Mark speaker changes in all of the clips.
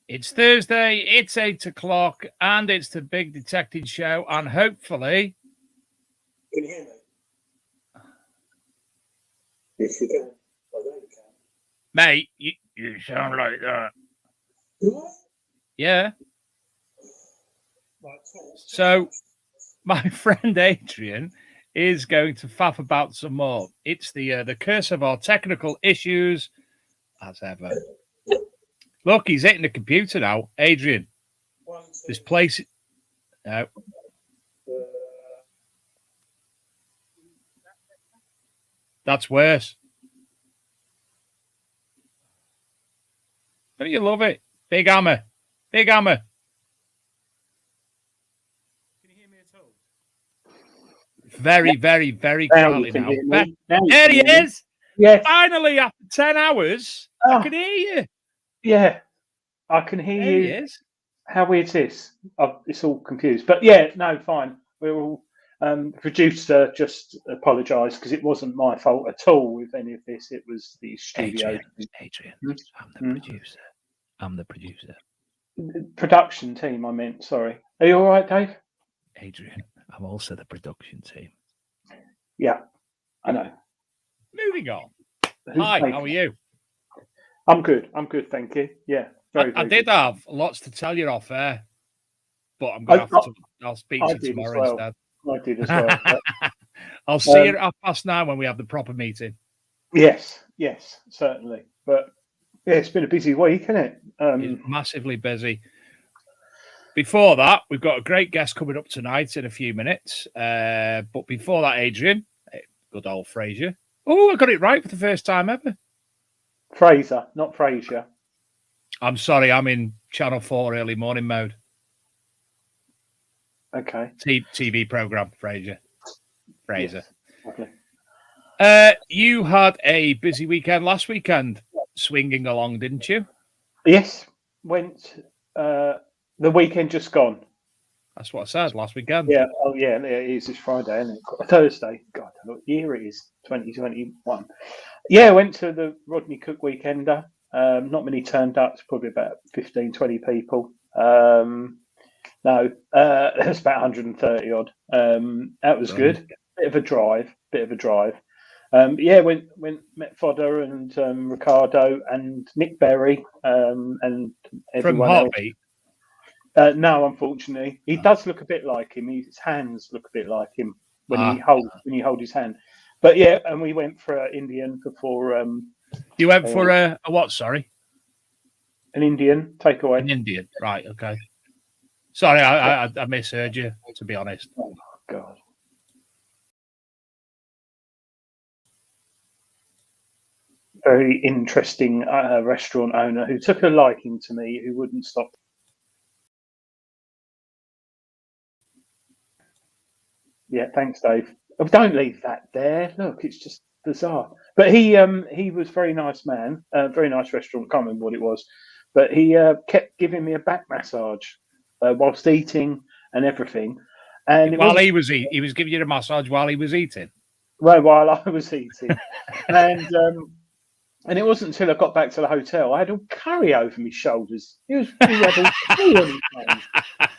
Speaker 1: It's Thursday, it's 8 o'clock, and it's the Big Detective Show, and hopefully...
Speaker 2: Can you hear me? Yes, you can. I know you can.
Speaker 1: Mate, you sound like that.
Speaker 2: Do I?
Speaker 1: Yeah.
Speaker 2: Right,
Speaker 1: so, my friend Adrian is going to faff about some more. It's the curse of our technical issues, as ever. Look, he's hitting the computer now. Adrian, this place... No. That's worse. Don't you love it? Big hammer. Big hammer. Can you hear me at all? Very, very, very quietly now. There he is.
Speaker 3: Yes.
Speaker 1: Finally, after 10 hours, I can hear you.
Speaker 3: Yeah, I can hear you.
Speaker 1: He is.
Speaker 3: How weird is this? It's all confused. But yeah, no, fine. We're all The producer just apologised because it wasn't my fault at all with any of this. It was the studio.
Speaker 1: Adrian,
Speaker 3: Hmm?
Speaker 1: I'm the producer. I'm the producer.
Speaker 3: Production team, I meant. Sorry. Are you all right, Dave?
Speaker 1: Adrian, I'm also the production team.
Speaker 3: Yeah, I know.
Speaker 1: Moving on.
Speaker 3: Who's
Speaker 1: Hi,
Speaker 3: making
Speaker 1: how are
Speaker 3: it?
Speaker 1: you?
Speaker 3: I'm good. I'm good, thank you. Yeah,
Speaker 1: I
Speaker 3: very
Speaker 1: did
Speaker 3: good.
Speaker 1: have lots to tell you off air, but I'm going to have to. I'll speak to
Speaker 3: I
Speaker 1: you
Speaker 3: did as
Speaker 1: tomorrow
Speaker 3: well.
Speaker 1: instead.
Speaker 3: I did as well. But,
Speaker 1: I'll see you at 9:30 when we have the proper meeting.
Speaker 3: yes, certainly. But yeah, it's been a busy week, isn't it?
Speaker 1: It's massively busy. Before that, we've got a great guest coming up tonight in a few minutes. But before that, Adrian, good old Fraser. Oh, I got it right for the first time ever.
Speaker 3: Fraser, not Fraser.
Speaker 1: I'm sorry, I'm in Channel 4 early morning mode.
Speaker 3: Okay.
Speaker 1: TV program, Fraser.
Speaker 3: Yes. Okay.
Speaker 1: You had a busy weekend last weekend, swinging along, didn't you?
Speaker 3: Yes. Went the weekend just gone.
Speaker 1: That's what I said last weekend.
Speaker 3: Yeah. Oh, yeah. It is this Friday, isn't it? Thursday. God, I don't know what year it is. 2021. Yeah, I went to the Rodney Cook Weekender. Not many turned up. It's probably about 15, 20 people. No, it's about 130 odd. That was good. Bit of a drive. Yeah, went met Fodder and Ricardo and Nick Berry and everyone
Speaker 1: From Heartbeat.
Speaker 3: else. No, unfortunately, he does look a bit like him. His hands look a bit like him when you hold his hand. But yeah, and we went for Indian before.
Speaker 1: You went for a what? Sorry,
Speaker 3: an Indian takeaway.
Speaker 1: An Indian, right? Okay. Sorry, I misheard you. To be honest.
Speaker 3: Oh God. Very interesting restaurant owner who took a liking to me, who wouldn't stop. Yeah, thanks, Dave. Oh, don't leave that there. Look, it's just bizarre. But he was a very nice man, very nice restaurant. Can't remember what it was, but he kept giving me a back massage whilst eating and everything. And
Speaker 1: he was giving you a massage while he was eating.
Speaker 3: Well, while I was eating, and it wasn't until I got back to the hotel I had all curry over my shoulders. He had all curry on his hands.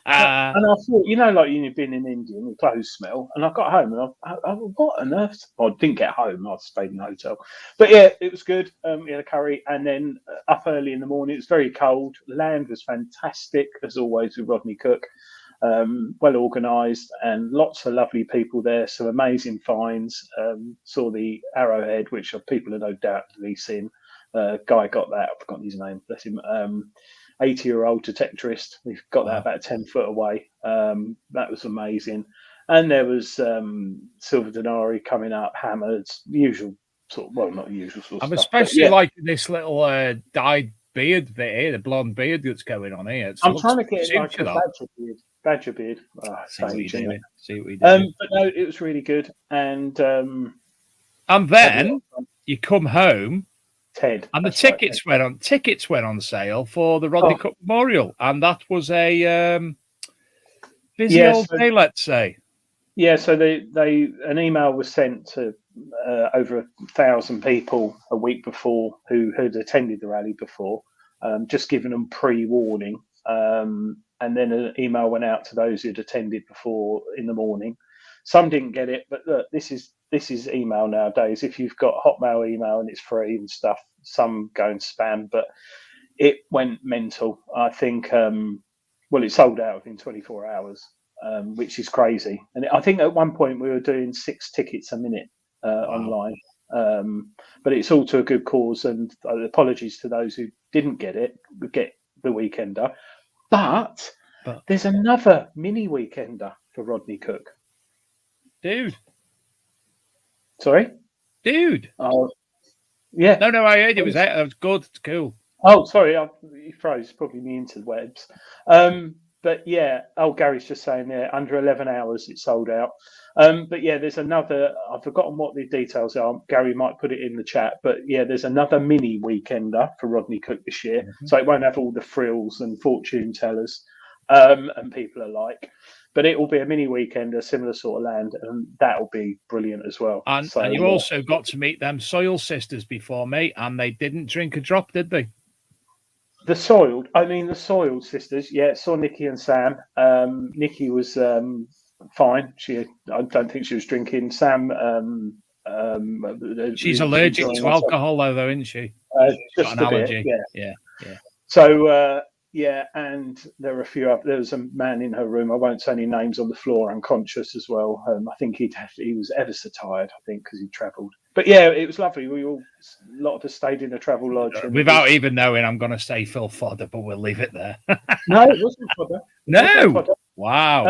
Speaker 3: And I thought, like you've been in India and the clothes smell. And I got home and I what on earth? Well, I didn't get home. I stayed in the hotel. But yeah, it was good. We had a curry, and then up early in the morning. It was very cold. Land was fantastic as always with Rodney Cook. Well organised and lots of lovely people there. Some amazing finds. Saw the Arrowhead, which people have no doubt seen. Guy got that. I've forgotten his name. Bless him. 80-year-old detectorist. We've got that about 10 foot away. That was amazing. And there was silver denari coming up, hammered, usual sort. Well, not usual sort of
Speaker 1: I'm
Speaker 3: stuff.
Speaker 1: especially liking this little dyed beard bit here, the blonde beard that's going on here.
Speaker 3: I'm trying to get it like a badger beard.
Speaker 1: See what you're doing.
Speaker 3: But no, it was really good. And
Speaker 1: then you come home,
Speaker 3: Ted,
Speaker 1: and the tickets went on sale for the Rodney Cook Memorial, and that was a busy old day, let's say. Yeah, so an email was sent to over 1,000 people a week before who had attended the rally before, just giving them pre-warning. And then an email went out to those who'd attended before in the morning. Some didn't get it, but look, this is email nowadays. If you've got Hotmail email and it's free and stuff, some go in spam, but it went mental. I think, it sold out within 24 hours, which is crazy. And I think at one point we were doing 6 tickets a minute online. But it's all to a good cause, and apologies to those who didn't get the weekender. But there's another mini weekender for Rodney Cook. Dude.
Speaker 3: Sorry?
Speaker 1: Dude.
Speaker 3: Oh, yeah.
Speaker 1: No, I heard it was good. It's cool.
Speaker 3: Oh, sorry. You froze. Probably me interwebs. But yeah. Oh, Gary's just saying there, under 11 hours it sold out. But yeah, there's another. I've forgotten what the details are. Gary might put it in the chat. But yeah, there's another mini weekender for Rodney Cook this year. Mm-hmm. So it won't have all the frills and fortune tellers. and people are like. But it will be a mini weekend, a similar sort of land, and that will be brilliant as well.
Speaker 1: And you also got to meet them Soil sisters before me, and they didn't drink a drop, did they?
Speaker 3: The Soiled sisters. Yeah, saw Nikki and Sam. Nikki was fine. I don't think she was drinking. Sam.
Speaker 1: She's allergic to alcohol, though, isn't she?
Speaker 3: Just
Speaker 1: got an allergy.
Speaker 3: Bit,
Speaker 1: yeah.
Speaker 3: So and there were a few. There was a man in her room. I won't say any names, on the floor, unconscious as well. I think he was ever so tired. I think because he travelled. But yeah, it was lovely. A lot of us stayed in a travel lodge.
Speaker 1: Without even knowing, I'm going to say Phil Fodder, but we'll leave it there.
Speaker 3: No, it wasn't Fodder.
Speaker 1: No. Wow.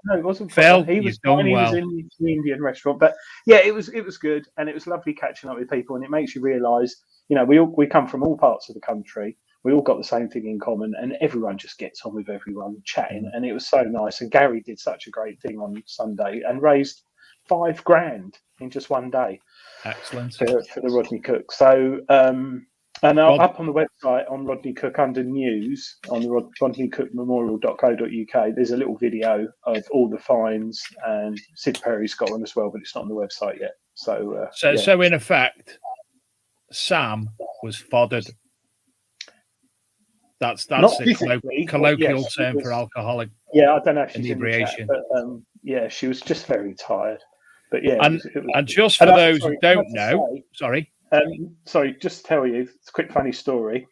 Speaker 3: No, it wasn't
Speaker 1: Phil.
Speaker 3: He was
Speaker 1: done
Speaker 3: He
Speaker 1: well.
Speaker 3: was in the Indian restaurant, but yeah, it was good, and it was lovely catching up with people, and it makes you realise, we come from all parts of the country. We all got the same thing in common, and everyone just gets on with everyone chatting, and it was so nice. And Gary did such a great thing on Sunday and raised $5,000 in just one day.
Speaker 1: Excellent
Speaker 3: for the Rodney Cook. So, up on the website on Rodney Cook under news on the rodneycookmemorial.co.uk, there's a little video of all the finds, and Sid Perry's got one as well, but it's not on the website yet. So,
Speaker 1: so in effect, Sam was foddered. That's the colloquial term for alcoholic.
Speaker 3: Yeah, I don't know if she's
Speaker 1: inebriation.
Speaker 3: In the chat, but she was just very tired. But yeah,
Speaker 1: and just for those who don't know, sorry,
Speaker 3: just to tell you, it's a quick funny story.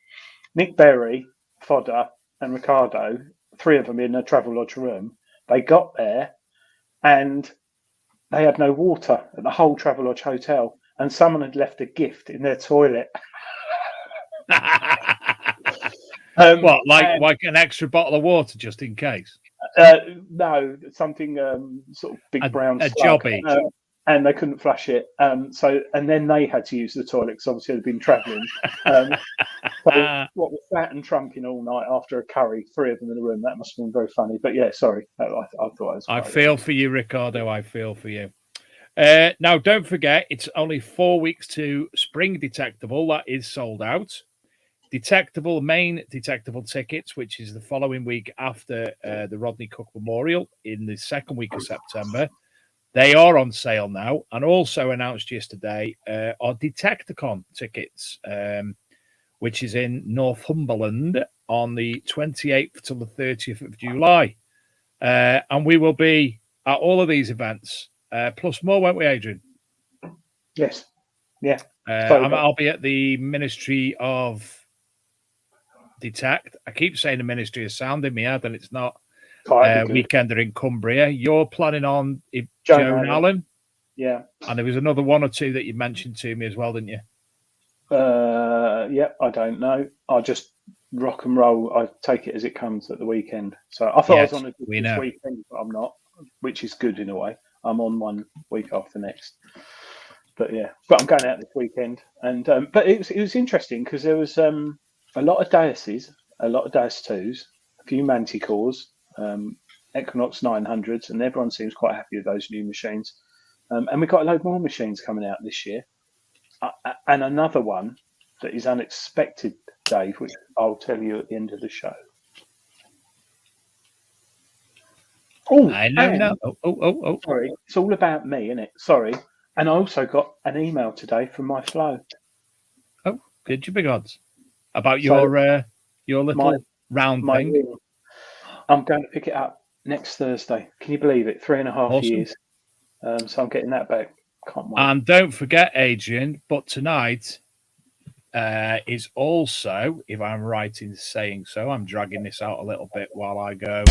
Speaker 3: Nick Berry, Fodder, and Ricardo, 3 of them in a travel lodge room. They got there, and they had no water at the whole travel lodge hotel, and someone had left a gift in their toilet.
Speaker 1: What, like an extra bottle of water just in case?
Speaker 3: No, something sort of big brown
Speaker 1: slug. Jobby.
Speaker 3: And they couldn't flush it. And then they had to use the toilet because obviously they'd been travelling. So what was that and trumping all night after a curry, 3 of them in the room? That must have been very funny. But yeah, sorry, I thought it was.
Speaker 1: I feel for you, Ricardo. I feel for you. Now, don't forget, it's only 4 weeks to Spring Detectable. That is sold out. Detectable, main Detectable tickets, which is the following week after the Rodney Cook Memorial in the second week of September. They are on sale now, and also announced yesterday are Detecticon tickets, which is in Northumberland on the 28th till the 30th of July. And we will be at all of these events, plus more, won't we, Adrian?
Speaker 3: Yes. Yeah.
Speaker 1: I'll be at the Ministry of Detect. I keep saying the Ministry of Sound in my head, and it's not. Weekender in Cumbria. You're planning on Joan Allen.
Speaker 3: Yeah.
Speaker 1: And there was another 1 or 2 that you mentioned to me as well, didn't you?
Speaker 3: Yeah, I don't know. I'll just rock and roll. I take it as it comes at the weekend. So I thought I was on a good weekend, but I'm not, which is good in a way. I'm on 1 week after next. But yeah, I'm going out this weekend. And but it was interesting because there was a lot of Daises, a lot of Dais 2s, a few Manticores, Equinox 900s, and everyone seems quite happy with those new machines. And we've got a load more machines coming out this year. And another one that is unexpected, Dave, which I'll tell you at the end of the show. Oh,
Speaker 1: I know. Oh.
Speaker 3: Sorry, it's all about me, isn't it? Sorry. And I also got an email today from my flow.
Speaker 1: Oh, did you, big odds? About your little round thing?
Speaker 3: Ring. I'm going to pick it up next Thursday. Can you believe it? 3.5 years. So I'm getting that back. Can't wait.
Speaker 1: And don't forget, Adrian, but tonight is also, if I'm right in saying so, I'm dragging this out a little bit while I go.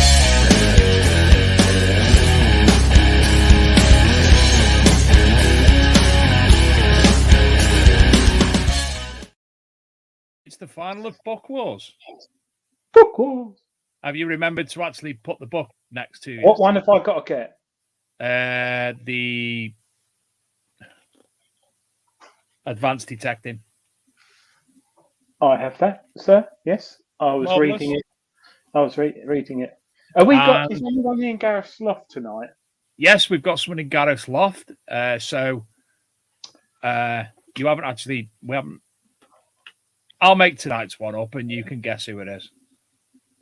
Speaker 1: It's the final of Book Wars.
Speaker 3: Book Wars.
Speaker 1: Have you remembered to actually put the book next to you?
Speaker 3: What one have I got to get?
Speaker 1: The Advanced Detecting.
Speaker 3: I have that, sir. Yes, I was reading it. Reading it. Have we got? Is anyone in Gareth's loft tonight?
Speaker 1: Yes, we've got someone in Gareth's loft. So you haven't actually. We haven't. I'll make tonight's one up, and you can guess who it is.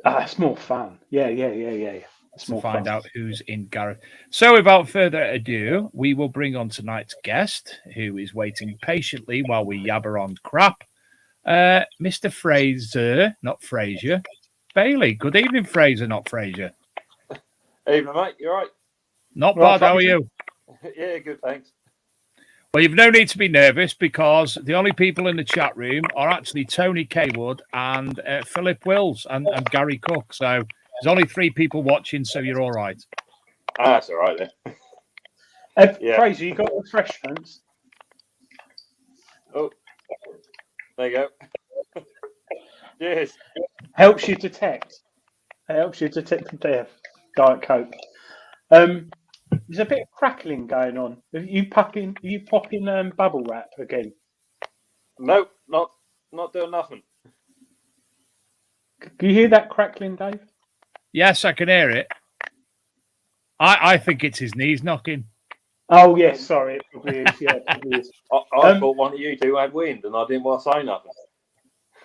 Speaker 3: It's more fun. Yeah. It's
Speaker 1: to
Speaker 3: more
Speaker 1: find
Speaker 3: fun.
Speaker 1: out who's in Gareth. So, without further ado, we will bring on tonight's guest, who is waiting patiently while we yabber on crap. Mr. Fraser, not Fraser, Bailey. Good evening, Fraser, not Fraser.
Speaker 4: Evening, mate. You all right?
Speaker 1: Not
Speaker 3: Right,
Speaker 1: bad. How are
Speaker 3: Fraser?
Speaker 1: you?
Speaker 4: Yeah, good, thanks.
Speaker 1: Well, you've no need to be nervous because the only people in the chat room are actually Tony Kaywood and Philip Wills and Gary Cook. So there's only 3 people watching, so you're all right.
Speaker 4: That's all right then. Yeah.
Speaker 3: Fraser, you got refreshments?
Speaker 4: Oh, there you go. Cheers.
Speaker 3: Helps you detect. It helps you detect the death. Diet Coke. There's a bit of crackling going on. Are you popping bubble wrap again?
Speaker 4: Nope, not doing nothing.
Speaker 3: Can you hear that crackling, Dave?
Speaker 1: Yes, I can hear it. I think it's his knees knocking.
Speaker 3: Oh yes, sorry, it probably is. Yeah, it probably is.
Speaker 4: I thought one of you two had wind, and I didn't want to say nothing.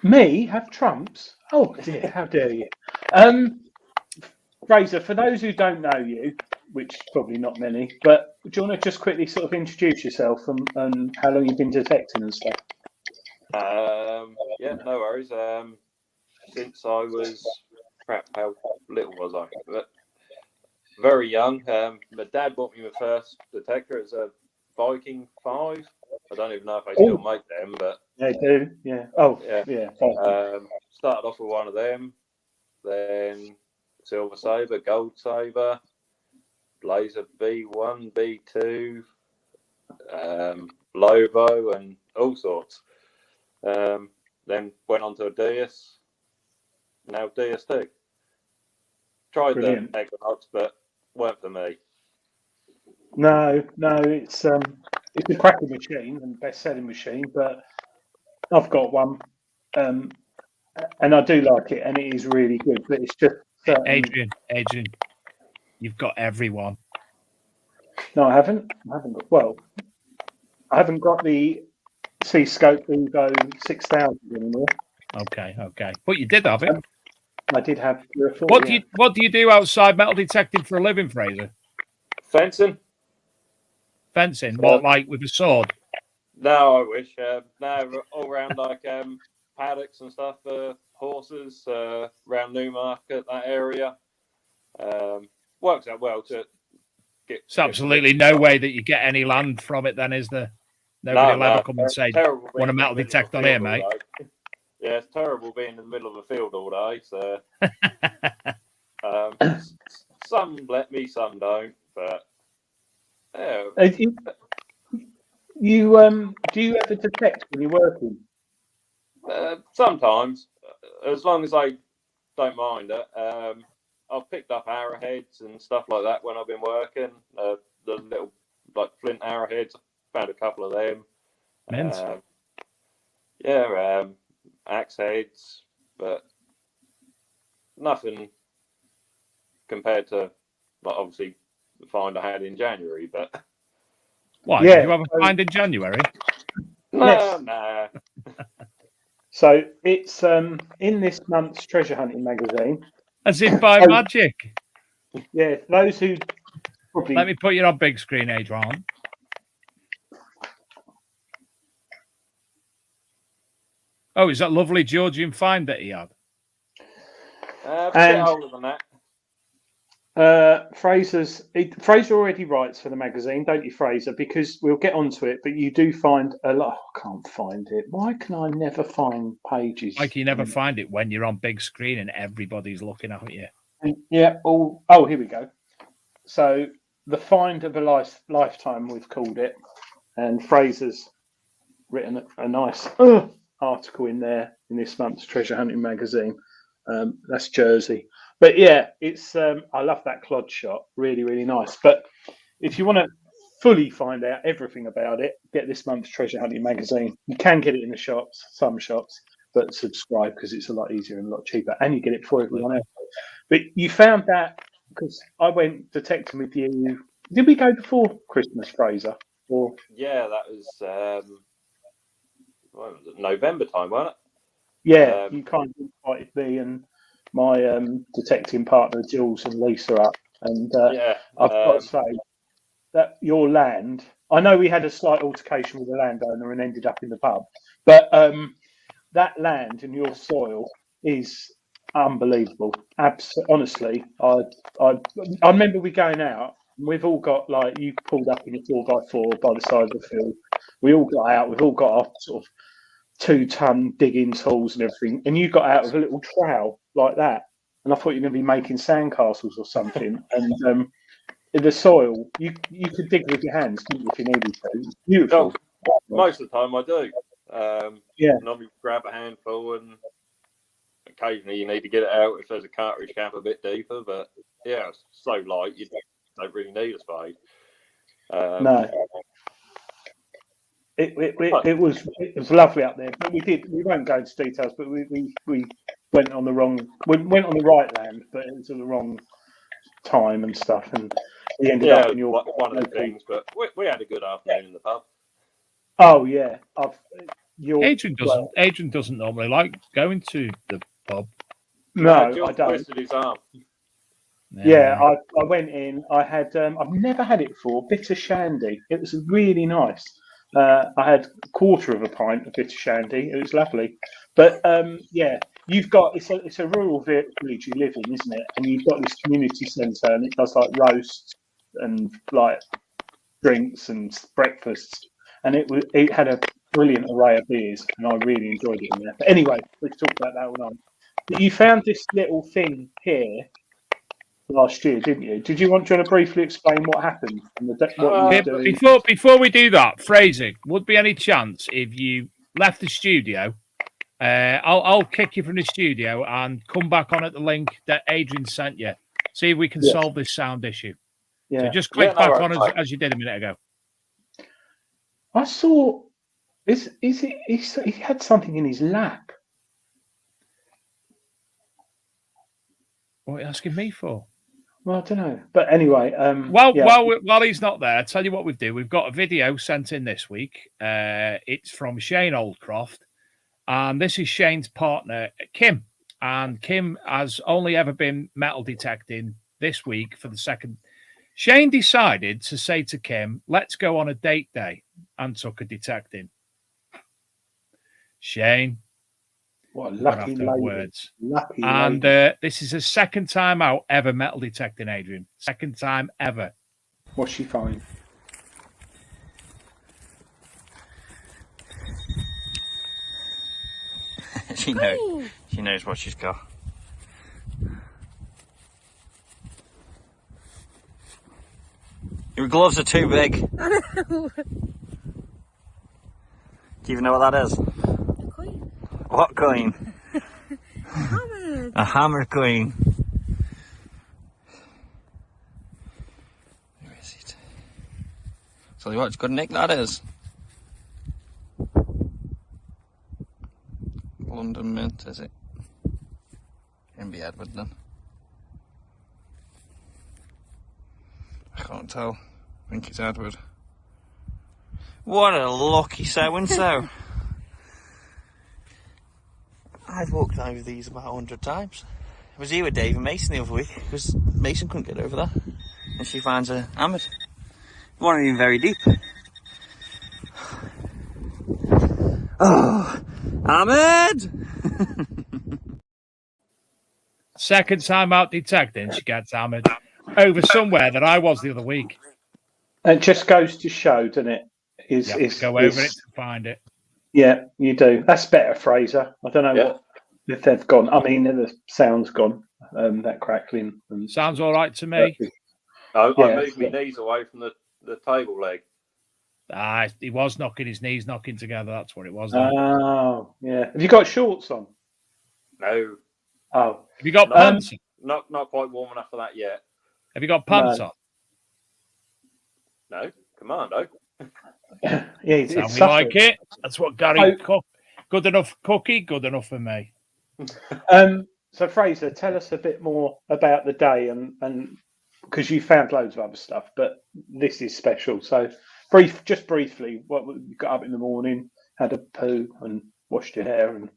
Speaker 3: Me have trumps? Oh dear, how dare you? Fraser, for those who don't know you, which probably not many, but do you want to just quickly sort of introduce yourself and how long you've been detecting and stuff?
Speaker 4: Yeah, no worries. Since I was, crap, how little was I? But very young. My dad bought me my first detector. It's a Viking 5. I don't even know if they still make them, but
Speaker 3: They do. Yeah. Oh,
Speaker 4: yeah.
Speaker 3: yeah.
Speaker 4: Started off with one of them, then Silver Saber, Gold Saber, Blazer B1, B2, Lobo, and all sorts. Then went on to a DS, now DS2. Tried
Speaker 3: Brilliant.
Speaker 4: the Equinox, but weren't for me.
Speaker 3: No, it's a cracking machine and best-selling machine, but I've got one, and I do like it, and it is really good. But it's just
Speaker 1: Adrian, you've got everyone.
Speaker 3: No, I haven't. I haven't got the C-Scope Evo 6000 anymore.
Speaker 1: Okay. But you did have it.
Speaker 3: I did have 3 or 4.
Speaker 1: What do you do outside metal detecting for a living, Fraser?
Speaker 4: Fencing?
Speaker 1: Fencing? What, like with a sword?
Speaker 4: No, I wish. No, all around like paddocks and stuff for horses around Newmarket, that area. Works out well to get.
Speaker 1: There's absolutely no way that you get any land from it, then, is there? Nobody will ever come and say, "Want a metal detect on here, mate?"
Speaker 4: Yeah, it's terrible being in the middle of a field all day. So some let me, some don't. But yeah.
Speaker 3: You do you ever detect when you're working?
Speaker 4: Sometimes, as long as I don't mind it. I've picked up arrowheads and stuff like that when I've been working. The little like flint arrowheads. Found a couple of them. Axe heads, but nothing compared to, like, obviously the find I had in January. But
Speaker 1: why? Did you have a find in January?
Speaker 4: No.
Speaker 3: So it's in this month's treasure hunting magazine.
Speaker 1: As if by magic.
Speaker 3: Yeah, those who probably.
Speaker 1: Let me put you on big screen, Adrian. Oh, is that lovely Georgian find that he had?
Speaker 4: A bit older than that.
Speaker 3: Fraser already writes for the magazine, don't you, Fraser? Because we'll get onto it, but you do find a lot. I can't find it. Why can I never find pages?
Speaker 1: Like you never find it when you're on big screen and everybody's looking at you.
Speaker 3: Yeah. Oh, here we go. So the find of a lifetime, we've called it, and Fraser's written a nice article in there in this month's treasure hunting magazine. That's Jersey, but yeah, it's I love that clod shot, really, really nice. But if you want to fully find out everything about it, get this month's treasure hunting magazine. You can get it in the shops, some shops, but subscribe because it's a lot easier and a lot cheaper, and you get it for everyone else. But you found that because I went detecting with you. Did we go before Christmas, Fraser? Or
Speaker 4: yeah, that was November time, wasn't it?
Speaker 3: Yeah, you kind of invited me and my detecting partner Jules and Lisa up, and I've got to say that your land. I know we had a slight altercation with the landowner and ended up in the pub, but that land and your soil is unbelievable. Honestly, I remember we going out. And we've all got like you pulled up in a 4x4 by the side of the field. We all got out. We've all got our sort of 2-ton digging tools and everything, and you got out with a little trowel like that. And I thought you were going to be making sandcastles or something. And in the soil, you could dig with your hands, couldn't you, if you needed to? It's beautiful.
Speaker 4: Most of the time, I do.
Speaker 3: Yeah.
Speaker 4: Normally grab a handful, and occasionally you need to get it out if there's a cartridge cap a bit deeper. But yeah, it's so light you don't really need a spade.
Speaker 3: No. It was lovely up there, but we won't go into details, but we went on the right land, but it was at the wrong time and stuff, and we ended up in your
Speaker 4: one of the things. But we had a good afternoon in the pub.
Speaker 3: Oh yeah,
Speaker 1: Adrian doesn't normally like going to the pub.
Speaker 3: No, I don't.
Speaker 4: Twisted his arm.
Speaker 3: Yeah, I went in. I had I've never had it before. Bitter shandy. It was really nice. I had a quarter of a pint of bitter shandy. It was lovely. But yeah, you've got it's a rural village you live in, isn't it? And you've got this community centre, and it does like roasts and like drinks and breakfasts, and it had a brilliant array of beers, and I really enjoyed it in there. But anyway, we can talk about that all night. But you found this little thing here last year, didn't you? Do you want to briefly explain what happened and what you were doing?
Speaker 1: Before we do that, Fraser, would be any chance if you left the studio? I'll kick you from the studio and come back on at the link that Adrian sent you. See if we can solve this sound issue.
Speaker 3: Yeah.
Speaker 1: So just click back on as you did a minute ago.
Speaker 3: I saw. He had something in his lap.
Speaker 1: What are you asking me for?
Speaker 3: Well, I don't know. But anyway,
Speaker 1: while he's not there, I'll tell you what we've done. We've got a video sent in this week. It's from Shane Oldcroft, and this is Shane's partner, Kim. And Kim has only ever been metal detecting this week for the second. Shane decided to say to Kim, let's go on a date day, and took her detecting. Shane.
Speaker 3: What a lucky lady.
Speaker 1: Words.
Speaker 3: Lucky
Speaker 1: and
Speaker 3: lady.
Speaker 1: This is the second time out ever metal detecting, Adrian. Second time ever.
Speaker 3: What's she find?
Speaker 5: She knows what she's got. Your gloves are too big.
Speaker 6: I know.
Speaker 5: Do you even know what that is?
Speaker 6: A coin.
Speaker 5: What coin?
Speaker 6: Hammer.
Speaker 5: A hammer coin. Where is it? Tell you what, it's good nick that is. London Mint, is it? In be Edward then. I can't tell. I think it's Edward. What a lucky so-and-so. I've walked over these about 100 times. I was here with Dave and Mason the other week because Mason couldn't get over there. And she finds her hammered. It wasn't even very deep. Oh, hammered!
Speaker 1: Second time out detecting, she gets hammered over somewhere that I was the other week.
Speaker 3: It just goes to show, doesn't it?
Speaker 1: Go over it to find it.
Speaker 3: Yeah, you do. That's better, Fraser. I don't know if they've gone. I mean, the sound's gone. That crackling.
Speaker 1: Sounds all right to me.
Speaker 4: I moved my knees away from the table leg.
Speaker 1: He was knocking his knees together. That's what it was.
Speaker 3: Oh, yeah. Have you got shorts on?
Speaker 4: No.
Speaker 3: Oh.
Speaker 1: Have you got pants?
Speaker 4: Not quite warm enough for that yet.
Speaker 1: Have you got pants on?
Speaker 4: No. Commando.
Speaker 3: Yeah, it's
Speaker 1: like it. That's what Gary cooked. Good enough cookie, good enough for me.
Speaker 3: So Fraser, tell us a bit more about the day, and because you found loads of other stuff, but this is special. So just briefly, what you got up in the morning, had a poo, and washed your hair, and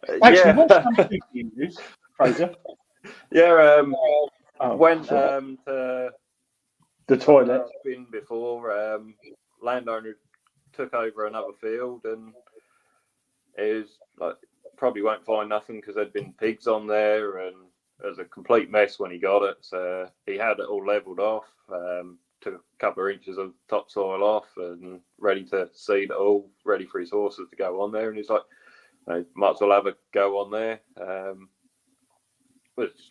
Speaker 3: Actually,
Speaker 4: Yeah.
Speaker 3: what's something you use, Fraser?
Speaker 4: Yeah.
Speaker 3: Oh,
Speaker 4: Went
Speaker 3: sorry.
Speaker 4: to
Speaker 3: The toilet.
Speaker 4: where I've been before. Landowner took over another field, and it was like probably won't find nothing because there'd been pigs on there, and it was a complete mess when he got it. So he had it all leveled off. Took a couple of inches of topsoil off and ready to seed it all, ready for his horses to go on there. And he's like, might as well have a go on there. Which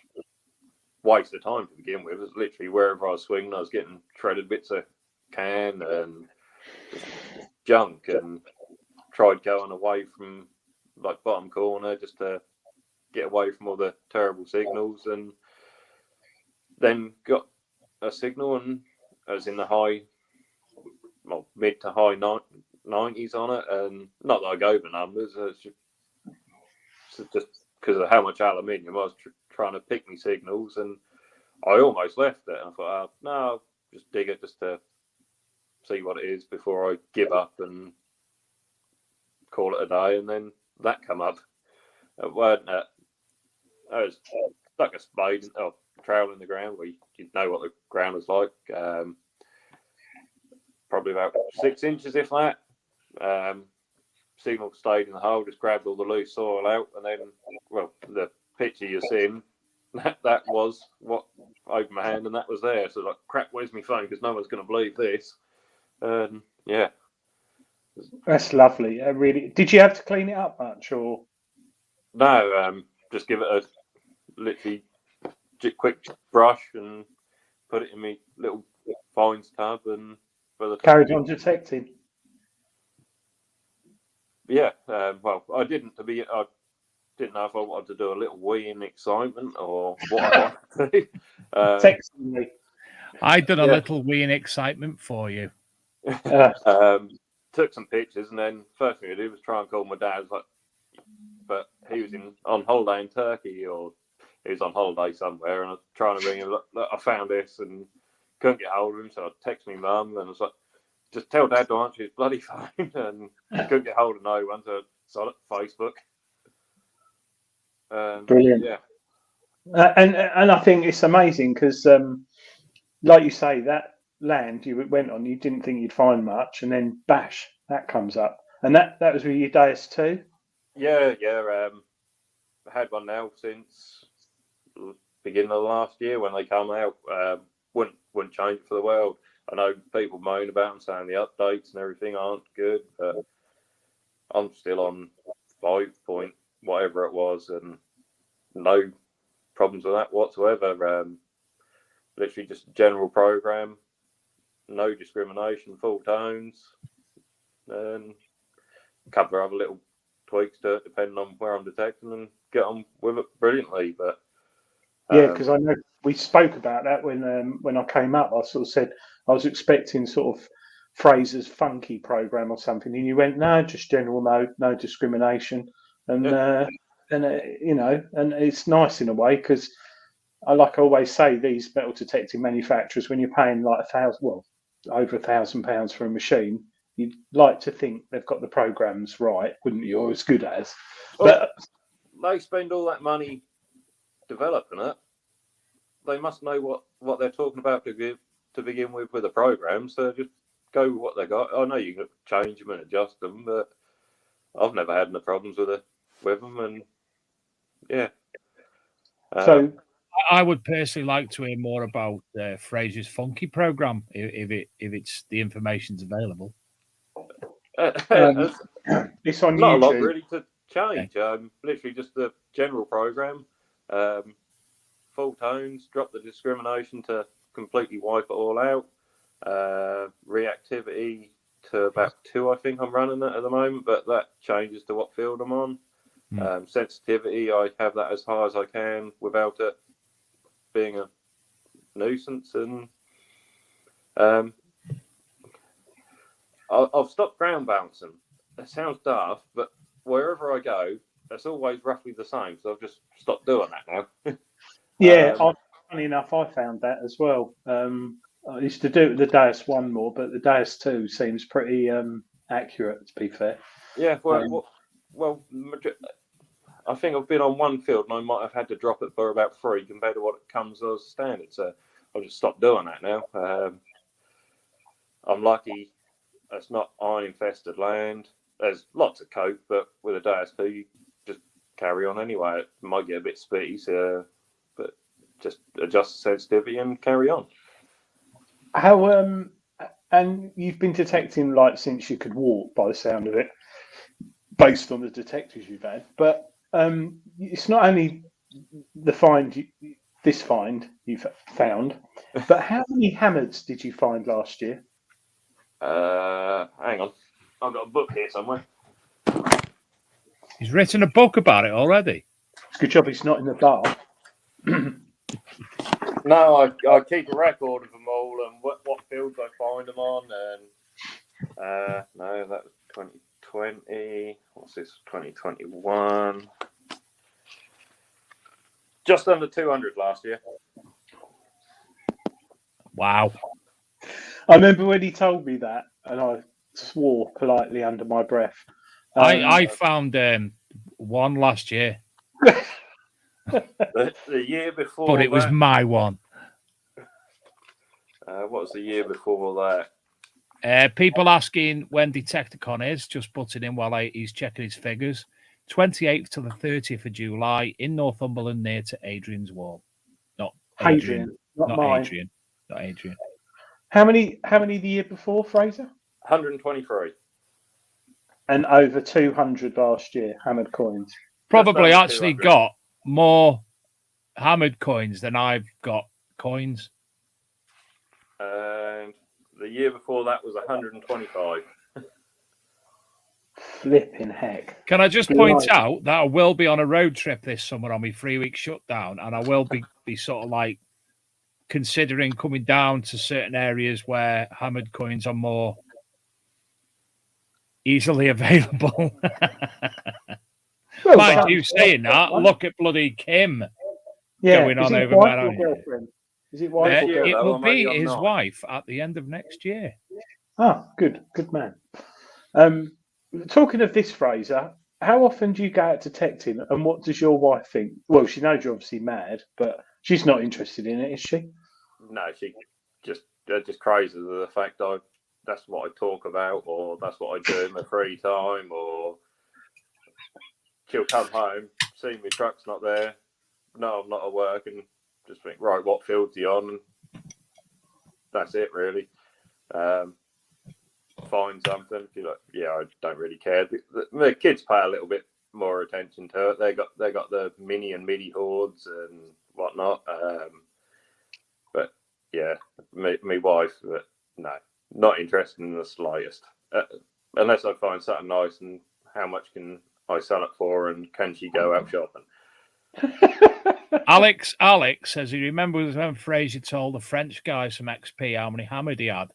Speaker 4: waste of time to begin with. It was literally wherever I was swinging, I was getting shredded bits of can and junk, and tried going away from like bottom corner just to get away from all the terrible signals, and then got a signal, and I was in the mid to high 90s on it, and not that I go over numbers, it's just because of how much aluminium I was trying to pick me signals, and I almost left it. And I thought, no, I'll just dig it just to see what it is before I give up and call it a day. And then that come up. I was stuck a spade or trowel in the ground where you know what the ground was like. Probably about 6 inches, if that. Signal stayed in the hole, just grabbed all the loose soil out, and then, well, the picture you're seeing, that was what opened my hand, and that was there. So like, crap, where's my phone? Because no one's going to believe this. Yeah.
Speaker 3: That's lovely. Really. Did you have to clean it up much, or?
Speaker 4: No, just give it a literally quick brush and put it in my little fines tub, and by the time
Speaker 3: Carried on detecting.
Speaker 4: Yeah, well, I didn't know if I wanted to do a little wee in excitement or what I wanted to do.
Speaker 3: Texting me.
Speaker 1: I did a little wee in excitement for you.
Speaker 4: Took some pictures, and then first thing I did was try and call my dad. But he was on holiday in Turkey, or he was on holiday somewhere, and I was trying to ring him. Look, I found this and couldn't get hold of him, so I texted my mum, and I was like, just tell Dad to answer his bloody phone, and couldn't get hold of no one, so I saw it Facebook.
Speaker 3: Brilliant.
Speaker 4: Yeah.
Speaker 3: And I think it's amazing because, like you say, that land you went on, you didn't think you'd find much, and then bash, that comes up, and that was with your days too.
Speaker 4: Yeah. I had one now since the beginning of last year when they come out. Wouldn't change it for the world. I know people moan about them, saying the updates and everything aren't good, but I'm still on 5 point whatever it was, and no problems with that whatsoever. Literally just a general program, no discrimination, full tones, and a couple of other little tweaks to it depending on where I'm detecting, and get on with it brilliantly. But
Speaker 3: yeah, because I know we spoke about that when I came up. I sort of said I was expecting sort of Fraser's funky program or something, and you went, no, just general, no discrimination, and you know, and it's nice in a way because I always say these metal detecting manufacturers, when you're paying like over £1,000 for a machine, you'd like to think they've got the programs right, wouldn't you, or as good as?
Speaker 4: But they spend all that money developing it. They must know what they're talking about to begin with the program. So just go with what they got. I know you can change them and adjust them, but I've never had any problems with them. And yeah.
Speaker 3: So
Speaker 1: I would personally like to hear more about Fraser's funky program if it's the information's available.
Speaker 3: It's on
Speaker 4: not
Speaker 3: YouTube.
Speaker 4: A lot really to change. Literally just the general program. Full tones, drop the discrimination to completely wipe it all out. Reactivity to about 2, I think I'm running that at the moment, but that changes to what field I'm on. Sensitivity, I have that as high as I can without it being a nuisance. And I've stopped ground bouncing. That sounds daft, but wherever I go, it's always roughly the same. So I've just stopped doing that now.
Speaker 3: Yeah, funny enough, I found that as well. I used to do it with the Deus 1 more, but the Deus 2 seems pretty accurate, to be fair.
Speaker 4: Yeah, well, I think I've been on one field and I might have had to drop it for about 3 compared to what it comes as standard. So I'll just stop doing that now. I'm lucky it's not iron infested land. There's lots of coat, but with a DSP, you just carry on anyway. It might get a bit spitty, but just adjust the sensitivity and carry on.
Speaker 3: How and you've been detecting like since you could walk, by the sound of it, based on the detectors you've had. But it's not only the this find you've found, but how many hammers did you find last year?
Speaker 4: Hang on, I've got a book here somewhere.
Speaker 1: He's written a book about it already.
Speaker 3: It's a good job it's not in the bar.
Speaker 4: No, I keep a record of them all and what fields I find them on. And no, that was 2020. What's this? 2021. Just under 200 last year.
Speaker 1: Wow.
Speaker 3: I remember when he told me that, and I swore politely under my breath.
Speaker 1: I found one last year.
Speaker 4: The year before,
Speaker 1: but it was my one.
Speaker 4: What was the year before that?
Speaker 1: People asking when Detecticon is, just putting in while he's checking his figures. 28th to the 30th of July in Northumberland, near to Adrian's Wall. Not Adrian.
Speaker 3: Not mine.
Speaker 1: Adrian. Not Adrian.
Speaker 3: How many the year before, Fraser?
Speaker 4: 123.
Speaker 3: And over 200 last year, hammered coins.
Speaker 1: Probably actually got more hammered coins than I've got coins.
Speaker 4: And the year before that was 125.
Speaker 3: Flipping heck.
Speaker 1: Can I just point out that I will be on a road trip this summer on my 3-week shutdown, and I will be sort of like considering coming down to certain areas where hammered coins are more easily available.
Speaker 3: Well,
Speaker 1: mind you saying that, look at bloody Kim going on over there.
Speaker 3: Is it wife or girlfriend?
Speaker 1: It will be his wife at the end of next year.
Speaker 3: Ah, good man. Talking of this, Fraser, how often do you go out detecting, and what does your wife think? Well, she knows you're obviously mad, but she's not interested in it, is she?
Speaker 4: No, she just crazy with the fact that's what I talk about, or that's what I do in my free time, or she'll come home, see my truck's not there, no, I'm not at work, and just think, right, what field's he on? And that's it, really. Find something, you're like, yeah, I don't really care. The kids pay a little bit more attention to it. They got the mini and midi hordes and whatnot. But yeah, my wife, no, not interested in the slightest. Unless I find something nice, and how much can I sell it for, and can she go out shopping?
Speaker 1: Alex says he remembers when Fraser told the French guys from XP how many hammered he had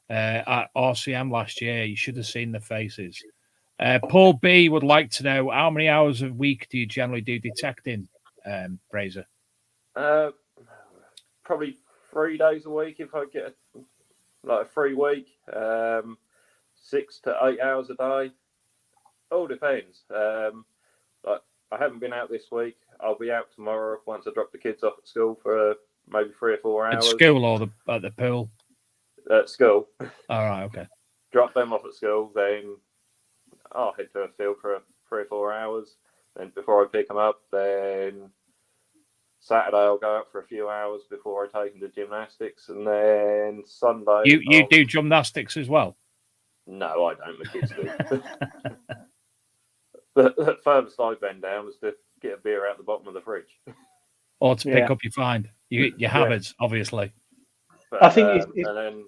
Speaker 1: at RCM last year. You should have seen the faces. Paul B would like to know, how many hours a week do you generally do detecting, Fraser?
Speaker 4: Probably 3 days a week if I get a free week. 6 to 8 hours a day. All depends. I haven't been out this week. I'll be out tomorrow once I drop the kids off at school for maybe 3 or 4 hours.
Speaker 1: At school or at the pool?
Speaker 4: At school.
Speaker 1: All right, okay.
Speaker 4: Drop them off at school, then I'll head to a field for 3 or 4 hours. Then before I pick them up, then Saturday I'll go out for a few hours before I take them to gymnastics, and then Sunday.
Speaker 1: You do gymnastics as well?
Speaker 4: No, I don't. My kids do. The furthest I bend down was to get a beer out the bottom of the fridge.
Speaker 1: Or to pick up your find. Your habits, obviously.
Speaker 4: But,
Speaker 3: I think
Speaker 4: and then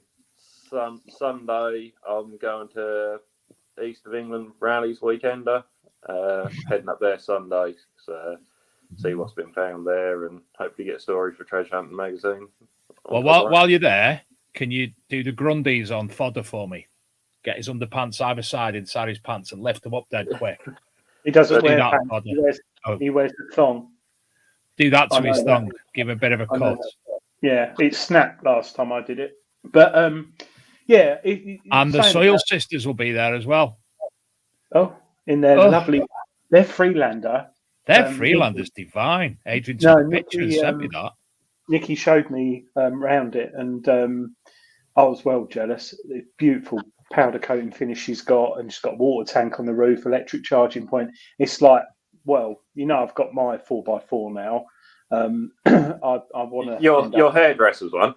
Speaker 4: Sunday, I'm going to East of England rallies weekender. Heading up there Sunday, so see what's been found there, and hopefully get a story for Treasure Hunting magazine.
Speaker 1: Well, while you're there, can you do the Grundies on fodder for me? Get his underpants either side inside his pants and lift them up dead quick.
Speaker 3: He doesn't wear
Speaker 1: that,
Speaker 3: pants. He wears the thong.
Speaker 1: Do that to his thong. Give him a bit of a cut.
Speaker 3: Yeah, it snapped last time I did it. But yeah.
Speaker 1: And the Soil Sisters will be there as well.
Speaker 3: Oh, in their lovely, they're Freelander.
Speaker 1: Their Freelander's divine. Adrian took a picture and sent me that.
Speaker 3: Nikki showed me round it, and I was well jealous. The beautiful powder coating finish she's got, and she's got a water tank on the roof, electric charging point. It's like, well, I've got my 4x4 now. I want to.
Speaker 4: Your hairdresser's one.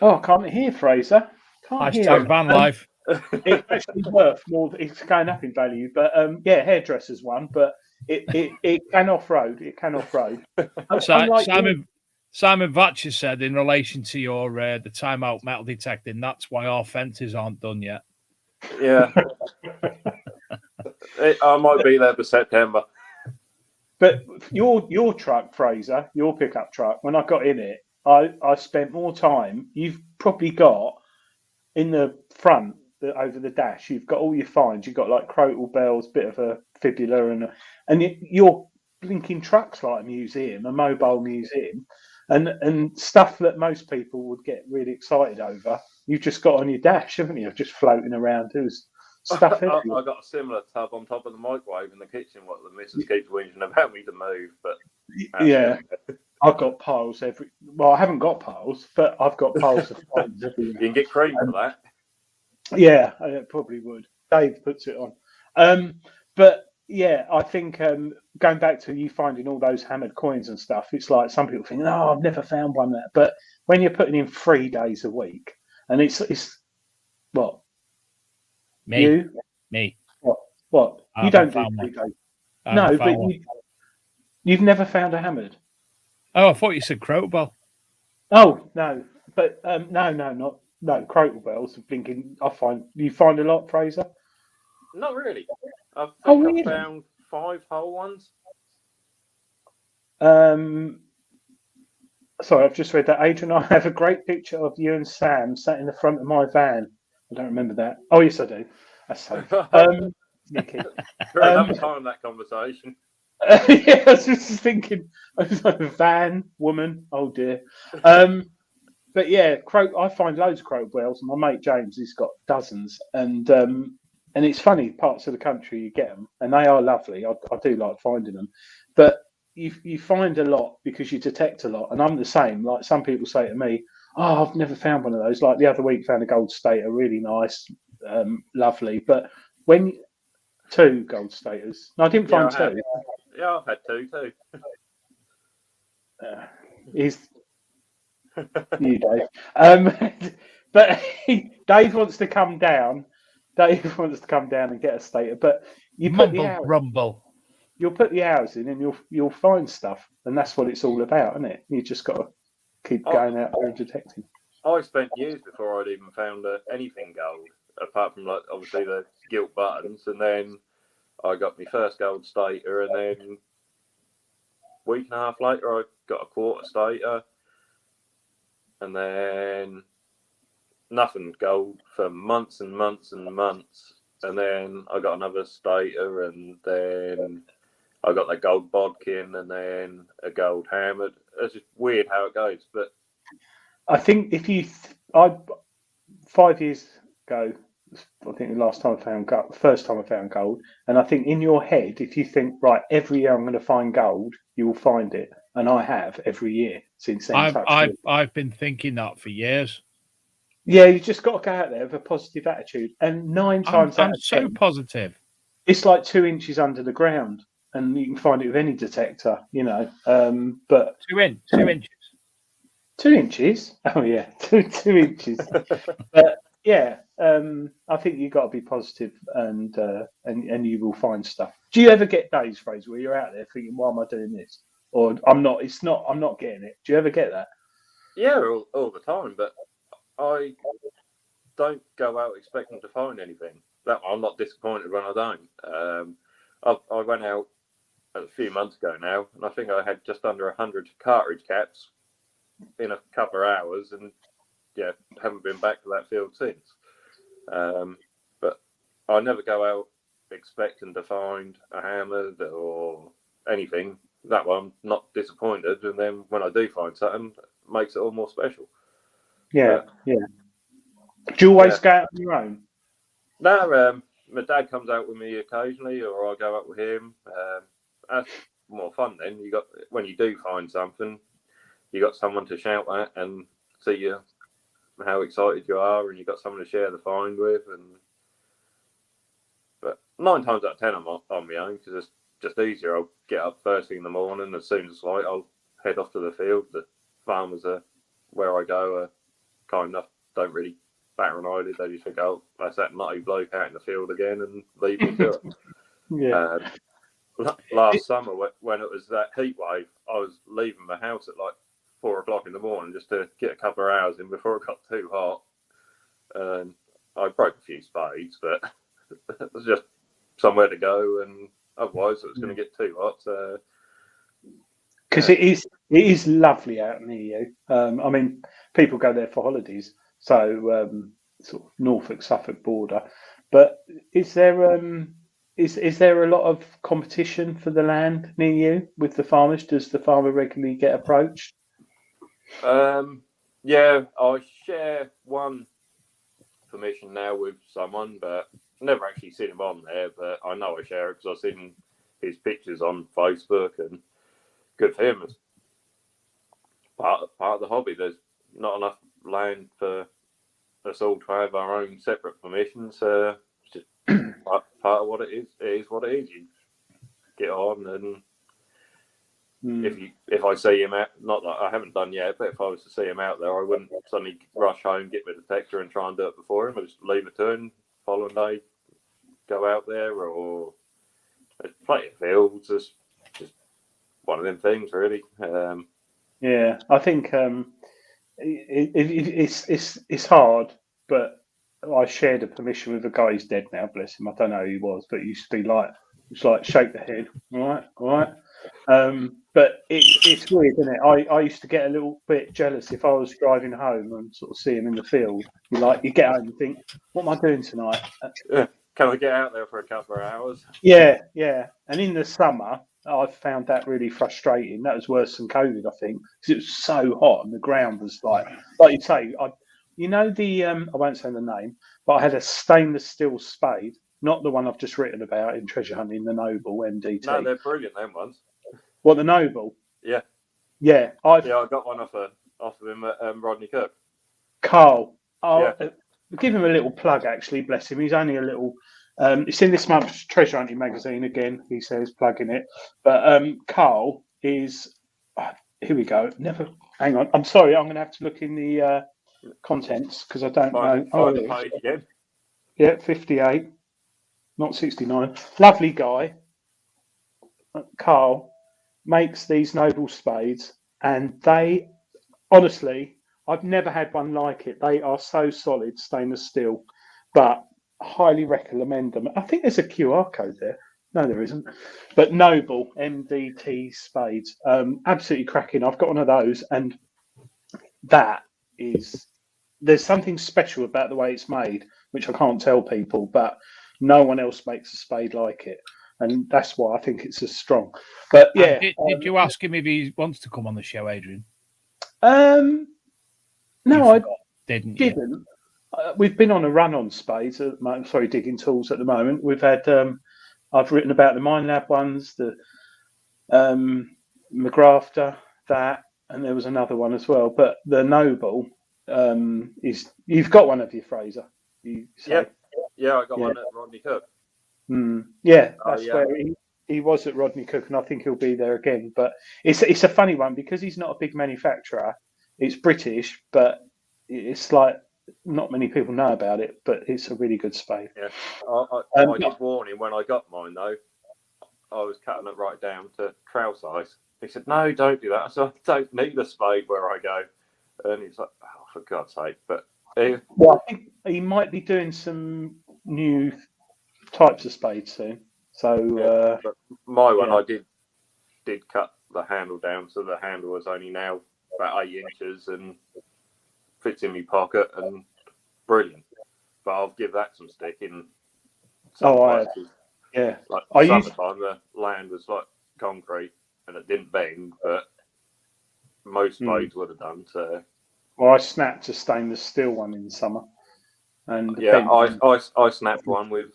Speaker 3: Oh, I can't hear Fraser. Can't hear.
Speaker 1: Van life.
Speaker 3: It's actually worth more. It's going up in value, but hairdresser's one, but it can off road. It can off road.
Speaker 1: Simon Vatcher said in relation to your the timeout metal detecting, that's why our fences aren't done yet.
Speaker 4: Yeah, I might be there for September.
Speaker 3: But your truck, Fraser, your pickup truck, when I got in it, I spent more time. You've probably got in the front, over the dash, you've got all your finds. You've got like crotal bells, bit of a fibula, and your blinking truck's like a museum, a mobile museum, and stuff that most people would get really excited over. You've just got on your dash, haven't you? Just floating around. There's stuff.
Speaker 4: I got a similar tub on top of the microwave in the kitchen. What the missus keeps whinging about me to move, but
Speaker 3: yeah. I've got piles Well, I haven't got piles, but I've got piles of finds everywhere.
Speaker 4: You can get cream for that.
Speaker 3: Yeah, I probably would. Dave puts it on. But yeah, I think going back to you finding all those hammered coins and stuff, it's like some people think, "Oh, I've never found one there." But when you're putting in 3 days a week, and it's what?
Speaker 1: Me.
Speaker 3: What? You don't do 3 days. No, but you've never found a hammered.
Speaker 1: Oh, I thought you said crowbar.
Speaker 3: Oh no, but no, crotal bells. Blinking. You find a lot, Fraser.
Speaker 4: Not really. I found 5 whole ones.
Speaker 3: Sorry, I've just read that. Adrian, I have a great picture of you and Sam sat in the front of my van. I don't remember that. Oh yes, I do. That's so. Nikki.
Speaker 4: For another time, that conversation.
Speaker 3: Yeah, I was just thinking, van, woman, oh dear. But yeah, I find loads of crotal bells, and my mate James, he's got dozens, and it's funny, parts of the country you get them, and they are lovely. I do like finding them, but you find a lot because you detect a lot, and I'm the same. Like some people say to me, "Oh, I've never found one of those." Like the other week, found a gold stater, really nice, lovely. But when 2 gold staters, no, I didn't find 2.
Speaker 4: Yeah, I've had 2 too.
Speaker 3: He's you, Dave. But Dave wants to come down. Dave wants to come down and get a stater. But you put the hours,
Speaker 1: rumble.
Speaker 3: You'll put the hours in, and you'll find stuff, and that's what it's all about, isn't it? You just got to keep going out there and detecting.
Speaker 4: I spent years before I'd even found anything gold, apart from like obviously the gilt buttons, and then I got my first gold stater, and then a week and a half later I got a quarter stater, and then nothing gold for months and months and months, and then I got another stater, and then I got that gold bodkin, and then a gold hammered. It's just weird how it goes, but
Speaker 3: I think I 5 years ago, I think the last time I found gold, first time I found gold, and I think in your head, if you think, right, every year I'm going to find gold, you will find it, and I have every year since then.
Speaker 1: I've been thinking that for years.
Speaker 3: Yeah, you just got to go out there with a positive attitude, and 9 times out of 10,
Speaker 1: so positive.
Speaker 3: It's like 2 inches under the ground, and you can find it with any detector, But
Speaker 1: 2 inches.
Speaker 3: 2 inches? Oh yeah, 2 inches. But yeah, I think you've got to be positive, and you will find stuff. Do you ever get days, Fraser, where you're out there thinking, "Why am I doing this?" Or I'm not getting it. Do you ever get that?
Speaker 4: Yeah, all the time. But I don't go out expecting to find anything. I'm not disappointed when I don't. I went out a few months ago now, and I think I had just under 100 cartridge caps in a couple of hours, and yeah, haven't been back to that field since. But I never go out expecting to find a hammered or anything. That one, I'm not disappointed, and then when I do find something, it makes it all more special.
Speaker 3: Yeah, yeah. Do you always go out on your own?
Speaker 4: No, my dad comes out with me occasionally, or I go out with him. That's more fun then. When you do find something, you got someone to shout at and see how excited you are, and you got someone to share the find with. But 9 times out of 10, I'm on my own because it's just easier. I'll get up first thing in the morning. As soon as it's light, I'll head off to the field. The farmers are where I go are kind enough, don't really batter an eyelid. They just think, oh, that's that nutty bloke out in the field again, and leave me to it.
Speaker 3: Yeah.
Speaker 4: Last summer, when it was that heat wave, I was leaving the house at like 4 o'clock in the morning just to get a couple of hours in before it got too hot. And I broke a few spades, but it was just somewhere to go, and otherwise it was going to get too hot.
Speaker 3: Because it is lovely out near you. I mean, people go there for holidays, so sort of Norfolk, Suffolk border. But is there is there a lot of competition for the land near you with the farmers? Does the farmer regularly get approached?
Speaker 4: Yeah, I share one permission now with someone, but never actually seen him on there. But I know I share it because I've seen his pictures on Facebook, and good for him. It's part of the hobby. There's not enough land for us all to have our own separate permissions. It's just part of what it is. It is what it is. You get on, and if I see him out, not that I haven't done yet, but if I was to see him out there, I wouldn't suddenly rush home, get my detector, and try and do it before him. I just leave it to him. Following day, go out there, or there's plenty of fields. It's just one of them things, really.
Speaker 3: Yeah, I think it's hard, but I shared a permission with a guy who's dead now, bless him. I don't know who he was, but he used to be like, it's like shake the head, all right. But it's weird, isn't it? I used to get a little bit jealous if I was driving home and sort of see him in the field. You get home and think, what am I doing tonight?
Speaker 4: Can I get out there for a couple of hours?
Speaker 3: Yeah. And in the summer, I found that really frustrating. That was worse than COVID, I think, because it was so hot and the ground was like you say, I won't say the name, but I had a stainless steel spade, not the one I've just written about in Treasure Hunting, the Noble MDT.
Speaker 4: No, they're brilliant, them ones.
Speaker 3: What, the Noble?
Speaker 4: Yeah.
Speaker 3: Yeah,
Speaker 4: I got one off of him at Rodney Cook.
Speaker 3: Carl. I'll give him a little plug, actually, bless him. He's only a little. It's in this month's Treasure Hunting magazine again. He says plugging it, but Carl is. Here we go. Hang on. I'm sorry. I'm going to have to look in the contents because I don't know.
Speaker 4: Find the page again.
Speaker 3: Yeah, 58, not 69. Lovely guy. Carl makes these Noble spades, and they honestly, I've never had one like it. They are so solid, stainless steel, but highly recommend them. I think there's a QR code there. No, there isn't. But Noble MDT spades, absolutely cracking. I've got one of those, and there's something special about the way it's made, which I can't tell people, but no one else makes a spade like it. And that's why I think it's as strong. But yeah.
Speaker 1: Did you ask him if he wants to come on the show, Adrian?
Speaker 3: No, I
Speaker 1: didn't.
Speaker 3: We've been on a run on spades at the moment. Sorry, digging tools at the moment. We've had. I've written about the Mine Lab ones, the McGrafter, and there was another one as well. But the Noble is. You've got one of you, Fraser.
Speaker 4: Yeah, I got one at Rodney Cook.
Speaker 3: Yeah, that's where he was at Rodney Cook, and I think he'll be there again. But it's a funny one because he's not a big manufacturer. It's British, but it's like not many people know about it. But it's a really good spade.
Speaker 4: Yeah, I did warn him when I got mine though. I was cutting it right down to trowel size. He said, "No, don't do that." So I don't need a spade where I go. And he's like, "Oh, for God's sake!" But
Speaker 3: well, I think he might be doing some new types of spades soon. So
Speaker 4: but my one, I did cut the handle down, so the handle was only now about 8 inches and fits in my pocket and brilliant. But I'll give that some stick in some places.
Speaker 3: Yeah.
Speaker 4: Like summertime, the land was like concrete and it didn't bend, but most spades would have done. So.
Speaker 3: Well, I snapped a stainless steel one in summer. And
Speaker 4: yeah, I snapped one with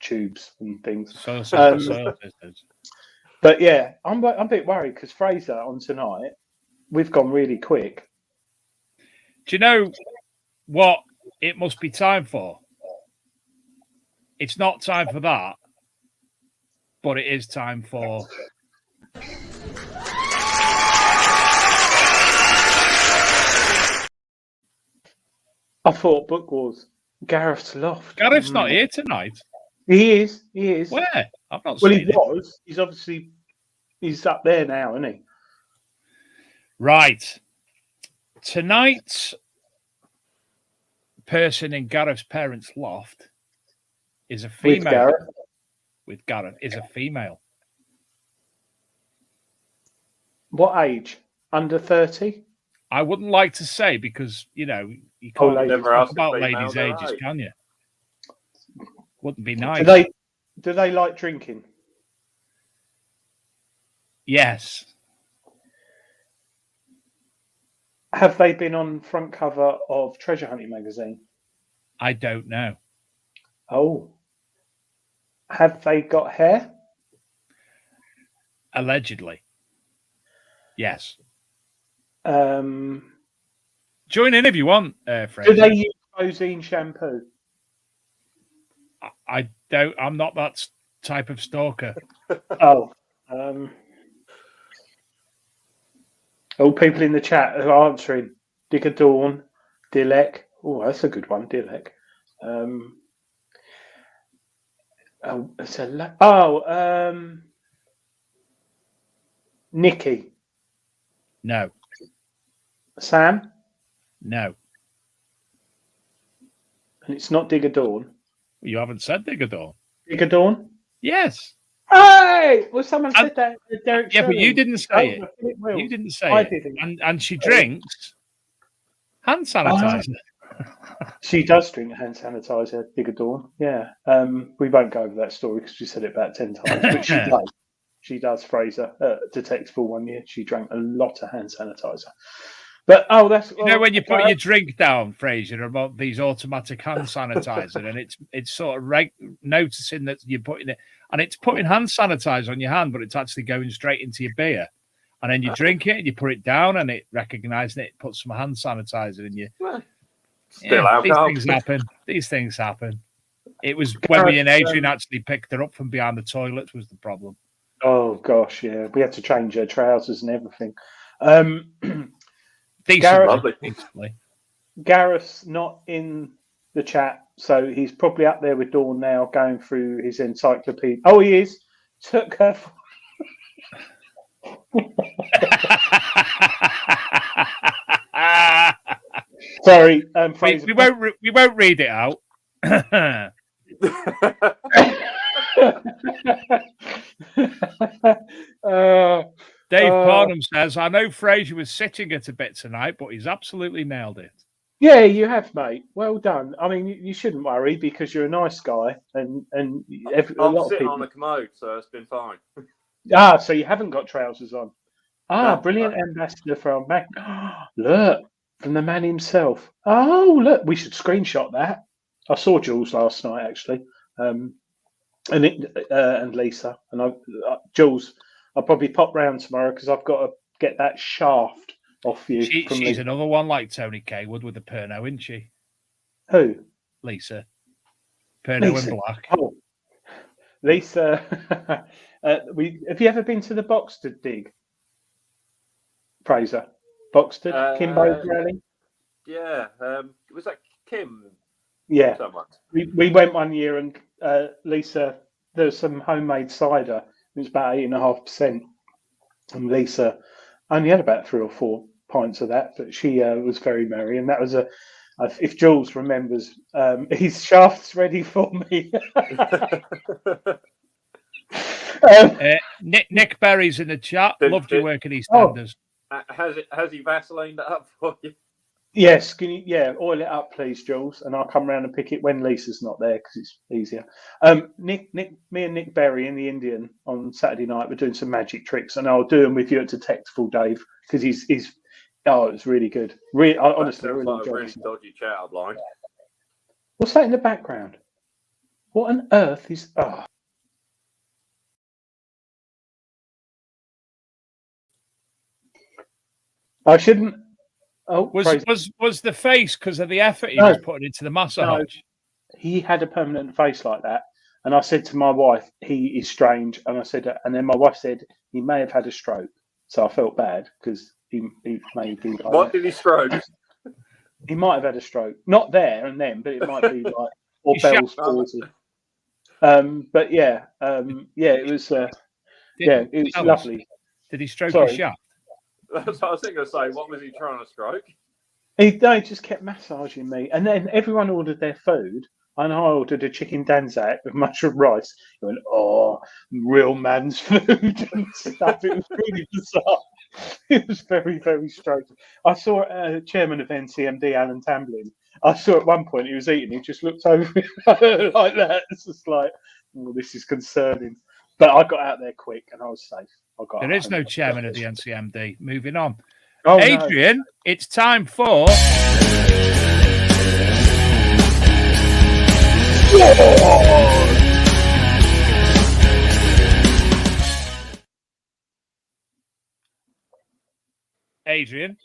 Speaker 3: tubes and things.
Speaker 1: Soil sisters.
Speaker 3: But yeah, I'm a bit worried because Fraser on tonight, we've gone really quick.
Speaker 1: Do you know what it must be time for? It's not time for that, but it is time for.
Speaker 3: I thought Book Wars. Gareth's loft.
Speaker 1: Gareth's not here tonight.
Speaker 3: He is. He is.
Speaker 1: Where? I've not
Speaker 3: Well,
Speaker 1: seen
Speaker 3: he
Speaker 1: him.
Speaker 3: was. He's obviously up there now, isn't he?
Speaker 1: Right. Tonight's person in Gareth's parents' loft is a female.
Speaker 3: With Gareth.
Speaker 1: With Gareth is a female.
Speaker 3: What age? Under 30?
Speaker 1: I wouldn't like to say because you can't
Speaker 4: never
Speaker 1: talk
Speaker 4: ask a
Speaker 1: about
Speaker 4: female
Speaker 1: ladies'
Speaker 4: their
Speaker 1: ages,
Speaker 4: age.
Speaker 1: can you? Wouldn't be nice.
Speaker 3: Do they like drinking?
Speaker 1: Yes.
Speaker 3: Have they been on front cover of Treasure Hunting magazine?
Speaker 1: I don't know.
Speaker 3: Oh. Have they got hair?
Speaker 1: Allegedly. Yes.
Speaker 3: Do
Speaker 1: Join in if you want, Fraser.
Speaker 3: they use Bozine shampoo?
Speaker 1: I don't. I'm not that type of stalker.
Speaker 3: Oh. All people in the chat are answering. Digger Dawn, Dilek. Oh, that's a good one, Dilek. Nikki.
Speaker 1: No.
Speaker 3: Sam?
Speaker 1: No.
Speaker 3: And it's not Digger Dawn.
Speaker 1: You haven't said Digger Dawn.
Speaker 3: Digger Dawn?
Speaker 1: Yes.
Speaker 3: Hey! Well, someone said that. Derek
Speaker 1: Yeah, but you
Speaker 3: Sherman.
Speaker 1: didn't say it.
Speaker 3: Philip Wills.
Speaker 1: You didn't say
Speaker 3: I
Speaker 1: it.
Speaker 3: didn't.
Speaker 1: And she drinks hand sanitizer.
Speaker 3: She does drink hand sanitizer, Digger Dawn. Yeah. We won't go over that story because we said it about 10 times. But she does. She does, Fraser. Detectable 1 year. She drank a lot of hand sanitizer. But that's
Speaker 1: When you put your drink down, Fraser, about these automatic hand sanitizer, and it's sort of noticing that you're putting it, and it's putting hand sanitizer on your hand, but it's actually going straight into your beer. And then you drink it and you put it down, and it recognizing it, puts some hand sanitizer in you.
Speaker 4: Still alcohol.
Speaker 1: These things happen. It was when me and Adrian actually picked her up from behind the toilet was the problem.
Speaker 3: Oh gosh, yeah. We had to change her trousers and everything. Gareth's not in the chat, so he's probably up there with Dawn now, going through his encyclopedia. Oh, he is. Took her. Sorry, Fraser.
Speaker 1: We won't read it out. Dave Parnham says, I know Fraser was sitting it a bit tonight, but he's absolutely nailed it.
Speaker 3: Yeah, you have, mate. Well done. I mean, you shouldn't worry because you're a nice guy, and
Speaker 4: I'm
Speaker 3: lot
Speaker 4: sitting
Speaker 3: of
Speaker 4: on the commode, so it's been fine.
Speaker 3: So you haven't got trousers on. Brilliant ambassador from Mac. Look, from the man himself. Oh, look, we should screenshot that. I saw Jules last night, actually, and Lisa, and Jules. I'll probably pop round tomorrow because I've got to get that shaft off you.
Speaker 1: She's another one like Tony Kaywood with the Pernod, isn't she?
Speaker 3: Who?
Speaker 1: Lisa. Pernod in black.
Speaker 3: Oh, Lisa. Have you ever been to the Boxted dig? Fraser? Boxted? Kimbo Rally?
Speaker 4: Yeah. Was that Kim?
Speaker 3: Yeah.
Speaker 4: Someone?
Speaker 3: We went 1 year and Lisa, there was some homemade cider. It was about 8.5%. And Lisa only had about 3 or 4 pints of that, but she was very merry. And that was if Jules remembers, his shaft's ready for me.
Speaker 1: Nick Berry's in the chat. Loved your work at EastEnders.
Speaker 4: Has he Vaselined it up for you?
Speaker 3: Yes, can you? Oil it up, please, Jules, and I'll come round and pick it when Lisa's not there because it's easier. Me and Nick Berry in the Indian on Saturday night. We're doing some magic tricks, and I'll do them with you at Detectable Dave because he's. Oh, it's really good. Honestly,
Speaker 4: really
Speaker 3: like
Speaker 4: a really dodgy chat line.
Speaker 3: What's that in the background? What on earth is? Oh. I shouldn't. Oh, Fraser.
Speaker 1: Was the face because of the effort he
Speaker 3: No.
Speaker 1: was putting into the massage?
Speaker 3: He had a permanent face like that, and I said to my wife, "He is strange." And I said, and then my wife said he may have had a stroke. So I felt bad because he may be like
Speaker 4: What
Speaker 3: that.
Speaker 4: did he stroke?
Speaker 3: He might have had a stroke, not there and then, but it might be like or
Speaker 1: He
Speaker 3: Bell's palsy. But yeah, it was it was lovely.
Speaker 1: Did he stroke
Speaker 3: Sorry.
Speaker 1: his shaft?
Speaker 4: That's what I was thinking of saying. What was he trying to stroke?
Speaker 3: He just kept massaging me, and then everyone ordered their food, and I ordered a chicken danzak with mushroom rice. He went, "Oh, real man's food," and stuff. It was really bizarre. It was very, very strange. I saw chairman of NCMD, Alan Tamblin. I saw at one point he was eating. He just looked over me like that. It's just like, oh, this is concerning. But I got out there quick, and I was safe.
Speaker 1: There is no chairman of the NCMD. Moving on.
Speaker 3: Oh,
Speaker 1: Adrian,
Speaker 3: no.
Speaker 1: it's time for... Adrian,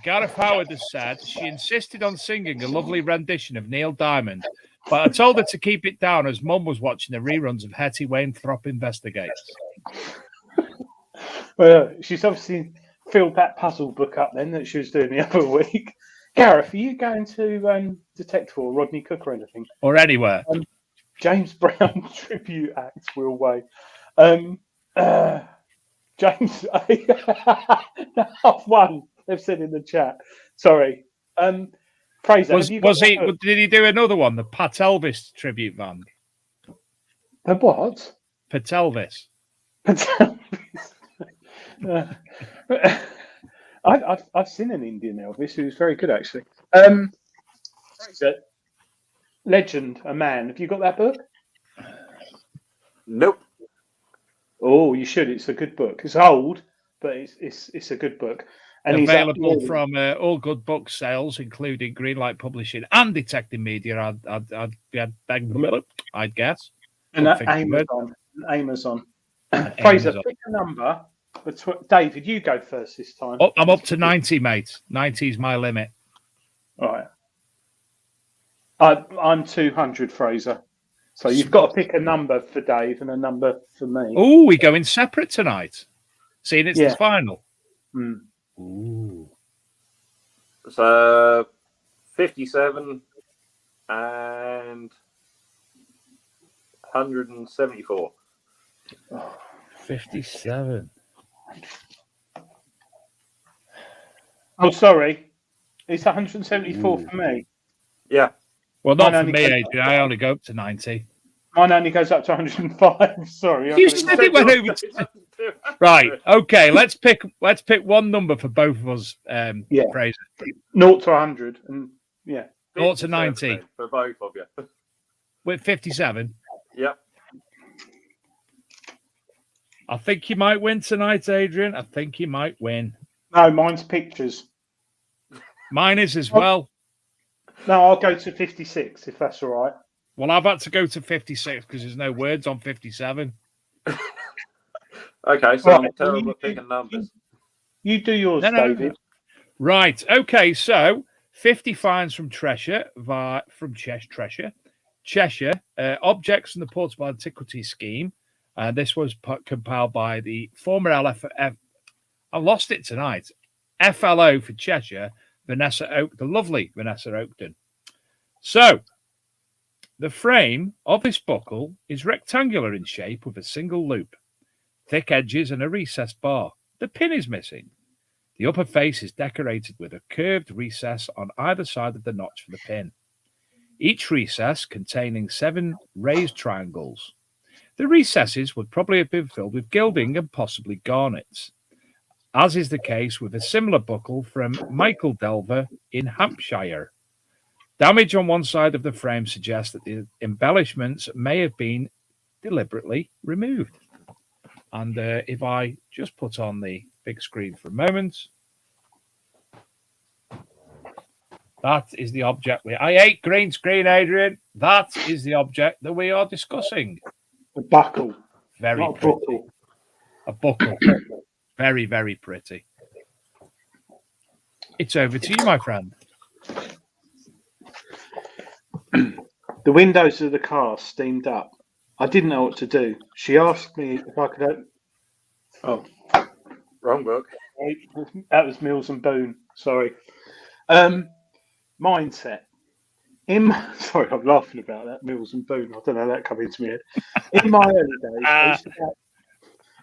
Speaker 1: Gareth Howard has said she insisted on singing a lovely rendition of Neil Diamond, but I told her to keep it down as Mum was watching the reruns of Hetty Wainthropp Investigates.
Speaker 3: Well, she's obviously filled that puzzle book up then that she was doing the other week. Gareth, are you going to Detector or Rodney Cook or anything?
Speaker 1: Or anywhere.
Speaker 3: James Brown tribute act, Will Way. James, I've won. They've said in the chat. Sorry. Fraser,
Speaker 1: did he do another one? The Pat Elvis tribute band?
Speaker 3: The what?
Speaker 1: Pat Elvis.
Speaker 3: Pat Elvis. I've seen an Indian Elvis who was very good actually. Fraser, legend, a man. Have you got that book?
Speaker 4: Nope.
Speaker 3: Oh, you should. It's a good book. It's old, but it's a good book. And
Speaker 1: available from all good book sales, including Greenlight Publishing and Detective Media. I'd guess.
Speaker 3: And Amazon. Fraser, pick a number. David, you go first this time.
Speaker 1: Oh, I'm up to 90, mate. 90 is my limit.
Speaker 3: All right. I'm 200, Fraser. So you've got to pick a number for Dave and a number for me.
Speaker 1: Oh, we going separate tonight. Seeing it's the final.
Speaker 3: Mm.
Speaker 1: Ooh.
Speaker 4: So 57 and 174.
Speaker 1: 57.
Speaker 3: Oh, sorry. It's 174 for me.
Speaker 4: Yeah.
Speaker 1: Well, not for me, Adrian. I only go up to 90.
Speaker 3: Mine only goes up to 105. Sorry.
Speaker 1: You said it went over. Right. Okay. Let's pick one number for both of us. Fraser.
Speaker 3: 0 to 100, and
Speaker 1: 0 to 90
Speaker 4: for both of you.
Speaker 1: With 57.
Speaker 4: Yep.
Speaker 1: I think you might win tonight, Adrian. I think you might win.
Speaker 3: No, mine's pictures.
Speaker 1: Mine is as well.
Speaker 3: No, I'll go to 56 if that's all right.
Speaker 1: Well, I've had to go to 56 because there's no words on 57.
Speaker 4: Okay, so I'm terrible at picking numbers.
Speaker 3: You do yours, David. No.
Speaker 1: Right. Okay, so 50 finds from Cheshire, objects from the Portable Antiquities Scheme. This was compiled by the former I lost it tonight. FLO for Cheshire, the lovely Vanessa Oakton. So, the frame of this buckle is rectangular in shape with a single loop, thick edges and a recessed bar. The pin is missing. The upper face is decorated with a curved recess on either side of the notch for the pin. Each recess containing 7 raised triangles. The recesses would probably have been filled with gilding and possibly garnets, as is the case with a similar buckle from Michael Delver in Hampshire. Damage on one side of the frame suggests that the embellishments may have been deliberately removed. And if I just put on the big screen for a moment. That is the object. I hate green screen, Adrian. That is the object that we are discussing.
Speaker 3: A buckle.
Speaker 1: Very
Speaker 3: Not a
Speaker 1: pretty.
Speaker 3: buckle.
Speaker 1: A buckle. Very, very pretty. It's over to you, my friend.
Speaker 3: The windows of the car steamed up. I didn't know what to do. She asked me if I could open... Oh,
Speaker 4: Wrong book.
Speaker 3: that was Mills and Boone. Sorry. Mindset. Sorry, I'm laughing about that. Mills and Boone. I don't know how that come into my head.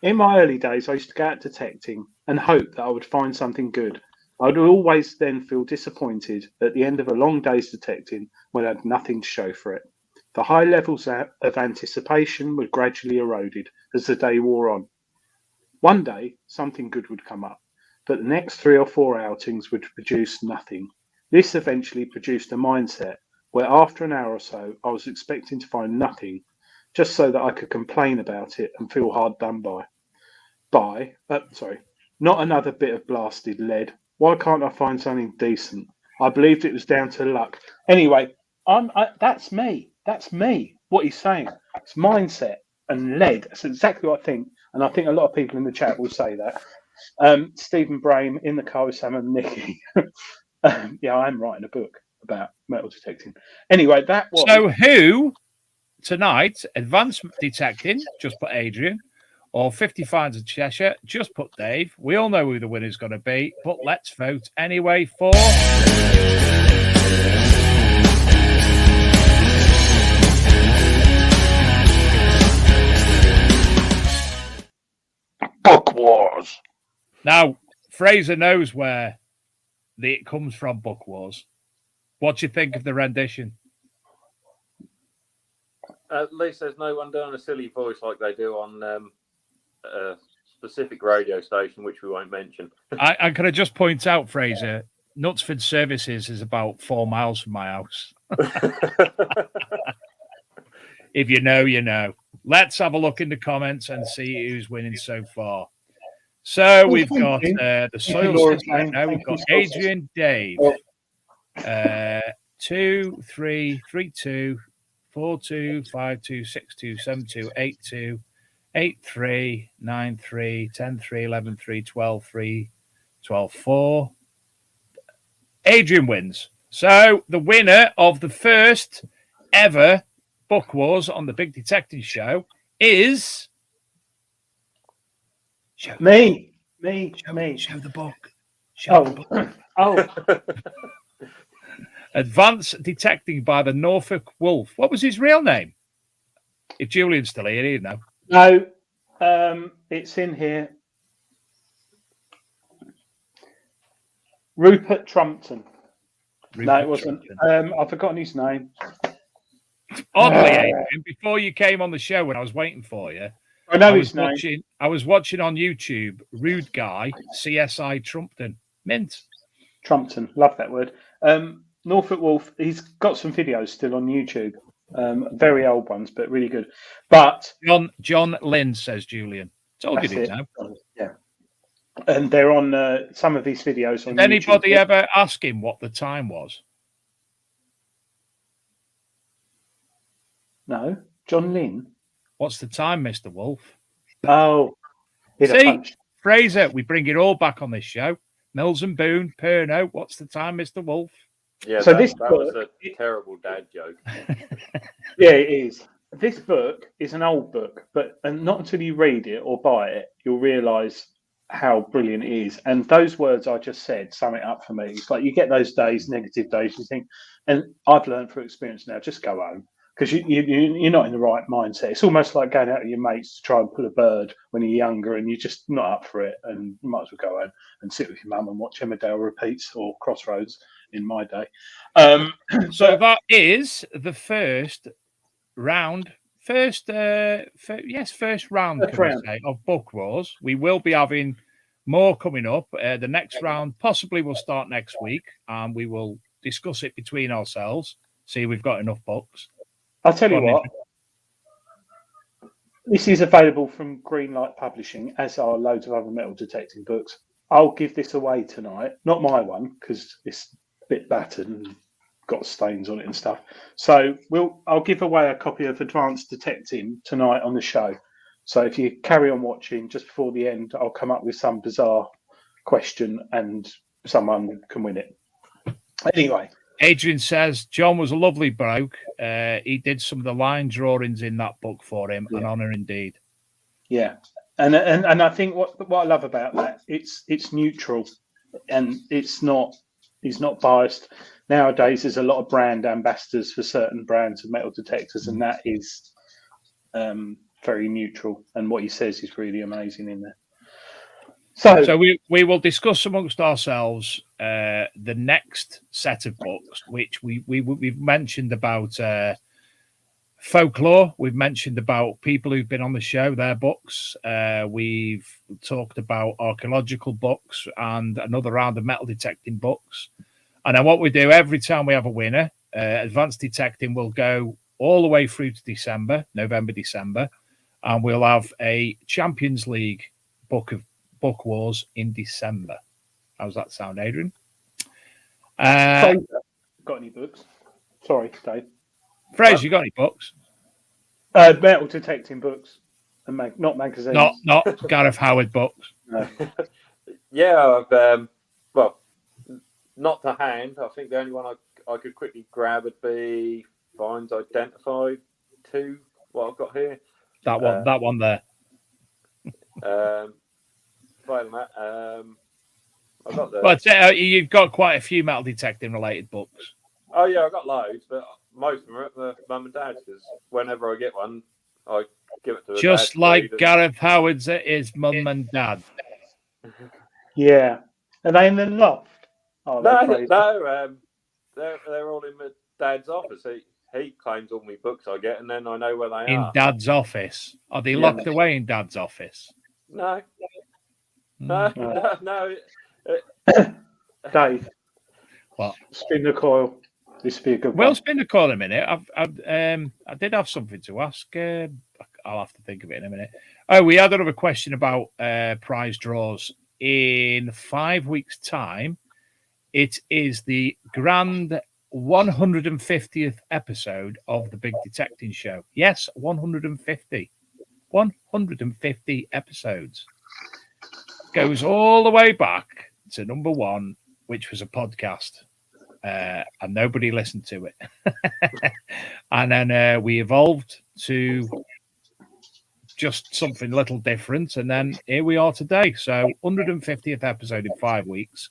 Speaker 3: In my early days, I used to go out detecting and hope that I would find something good. I would always then feel disappointed at the end of a long day's detecting when I had nothing to show for it. The high levels of anticipation were gradually eroded as the day wore on. One day, something good would come up, but the next 3 or 4 outings would produce nothing. This eventually produced a mindset where after an hour or so, I was expecting to find nothing, just so that I could complain about it and feel hard done by. Not another bit of blasted lead. Why can't I find something decent? I believed it was down to luck. Anyway, that's me. That's me. What he's saying. It's mindset and lead. That's exactly what I think. And I think a lot of people in the chat will say that. Stephen Brame in the car with Sam and Nikki. Yeah, I am writing a book about metal detecting. Anyway, that was...
Speaker 1: So who tonight, advanced detecting, just put Adrian, or 50 Finds of Cheshire, just put Dave. We all know who the winner's going to be, but let's vote anyway for...
Speaker 3: Book Wars.
Speaker 1: Now, Fraser knows where it comes from, Book Wars. What do you think of the rendition?
Speaker 4: At least there's no one doing a silly voice like they do on a specific radio station, which we won't mention.
Speaker 1: I could just point out, Fraser, Knutsford Services is about 4 miles from my house. If you know, you know. Let's have a look in the comments and see who's winning so far. So we've got the soil system. Now we've got Adrian, Dave. 2, 3, 3, 2, 4, 2, 5, 2, 6, 2, 7, 2, 8, 2, 8, 3, 9, 3, 10, 3, 11, 3, 12, 3, 12, 4. Adrian wins. So the winner of the first ever Book Wars on the Big Detective Show is...
Speaker 3: Me.
Speaker 1: Show the book. Show the book.
Speaker 3: Oh.
Speaker 1: Advanced Detecting by the Norfolk Wolf. What was his real name? If Julian's still here, he'd know.
Speaker 3: No, it's in here. Rupert Trumpton. No, it wasn't. I've forgotten his name.
Speaker 1: Oddly, Adrian, before you came on the show, when I was waiting for you,
Speaker 3: I know his name.
Speaker 1: I was watching on YouTube, Rude Guy, CSI Trumpton. Mint.
Speaker 3: Trumpton, love that word. Norfolk Wolf, he's got some videos still on YouTube. Very old ones, but really good. But
Speaker 1: John Lynn, says Julian. Told you did now.
Speaker 3: Yeah. And they're on some of these videos on
Speaker 1: Did anybody ever ask him what the time was?
Speaker 3: No. John Lynn?
Speaker 1: What's the time, Mr. Wolf?
Speaker 3: Oh.
Speaker 1: See, Fraser, we bring it all back on this show. Mills and Boone, Perno, what's the time, Mr. Wolf?
Speaker 4: Yeah,
Speaker 3: so
Speaker 4: that was a terrible dad joke.
Speaker 3: Yeah, it is. This book is an old book, and not until you read it or buy it, you'll realise how brilliant it is. And those words I just said sum it up for me. It's like you get those days, negative days, you think, and I've learned through experience now, just go home. Because you're not in the right mindset. It's almost like going out with your mates to try and pull a bird when you're younger and you're just not up for it, and you might as well go home and sit with your mum and watch Emmerdale repeats or Crossroads in my day.
Speaker 1: So that is the first round. First round of Book Wars. We will be having more coming up. The next round possibly will start next week, and we will discuss it between ourselves. See if we've got enough books.
Speaker 3: I'll tell you what, this is available from Greenlight Publishing, as are loads of other metal detecting books. I'll give this away tonight. Not my one, because it's bit battered and got stains on it and stuff. So I'll give away a copy of Advanced Detecting tonight on the show. So if you carry on watching, just before the end, I'll come up with some bizarre question and someone can win it. Anyway.
Speaker 1: Adrian says John was a lovely bloke. He did some of the line drawings in that book for him. An honour indeed.
Speaker 3: Yeah, and I think what I love about that, it's neutral, and he's not biased. Nowadays, there's a lot of brand ambassadors for certain brands of metal detectors, and that is very neutral. And what he says is really amazing in there. So
Speaker 1: we will discuss amongst ourselves the next set of books, which we've mentioned about folklore. We've mentioned about people who've been on the show, their books. We've talked about archaeological books and another round of metal detecting books. And then what we do every time we have a winner, Advanced Detecting will go all the way through to November, December, and we'll have a Champions League book wars in December. How's that sound, Adrian?
Speaker 3: Got any books? Sorry, Dave.
Speaker 1: Fraser, you got any books?
Speaker 3: Metal detecting books, and not magazines.
Speaker 1: Not Gareth Howard books.
Speaker 3: No.
Speaker 4: Yeah, I've, well, not to hand. I think the only one I could quickly grab would be Finds Identified 2. What I've got here.
Speaker 1: That one there.
Speaker 4: I've got the.
Speaker 1: But you've got quite a few metal detecting related books.
Speaker 4: Oh yeah, I've got loads, but most of them are at the mum and dad's because whenever I get one, I give it to the
Speaker 1: just
Speaker 4: dad
Speaker 1: like Gareth Howard's at his mum and dad.
Speaker 3: Yeah, are they in the loft? Oh,
Speaker 4: no, they're all in my dad's office. He claims all my books I get, and then I know where they are.
Speaker 1: In Dad's office? Are they locked away in Dad's office?
Speaker 4: No.
Speaker 3: Dave,
Speaker 1: what?
Speaker 3: Spin the coil. This would be a good one.
Speaker 1: Well, spin the coil in a minute. I did have something to ask. I'll have to think of it in a minute. Oh, we had another question about prize draws. In 5 weeks' time, it is the grand 150th episode of the Big Detecting Show. Yes, 150. 150 episodes. Goes all the way back to number 1, which was a podcast. And nobody listened to it. And then we evolved to just something a little different. And then here we are today. So 150th episode in 5 weeks.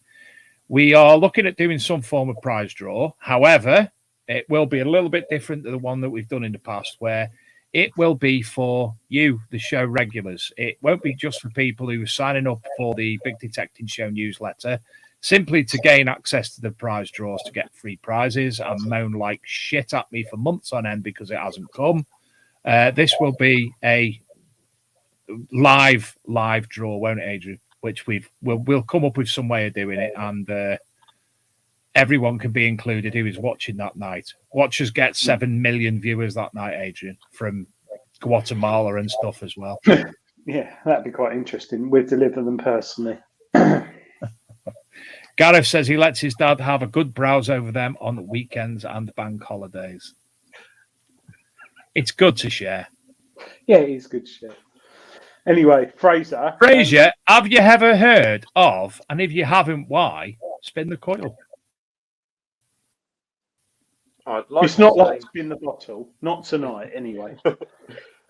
Speaker 1: We are looking at doing some form of prize draw. However, it will be a little bit different to the one that we've done in the past, where it will be for you, the show regulars. It won't be just for people who are signing up for the Big Detecting Show newsletter, simply to gain access to the prize draws to get free prizes and moan like shit at me for months on end because it hasn't come. This will be a live draw, won't it, Adrian? Which we'll come up with some way of doing it, and everyone can be included who is watching that night. Watchers get 7 million viewers that night, Adrian, from Guatemala and stuff as well.
Speaker 3: Yeah, that'd be quite interesting. We'd deliver them personally.
Speaker 1: Gareth says he lets his dad have a good browse over them on weekends and bank holidays. It's good to share.
Speaker 3: Yeah, it is good to share. Anyway, Fraser,
Speaker 1: have you ever heard of, and if you haven't, why, Spin the Coil?
Speaker 3: It's not like Spin the Bottle. Not tonight, anyway.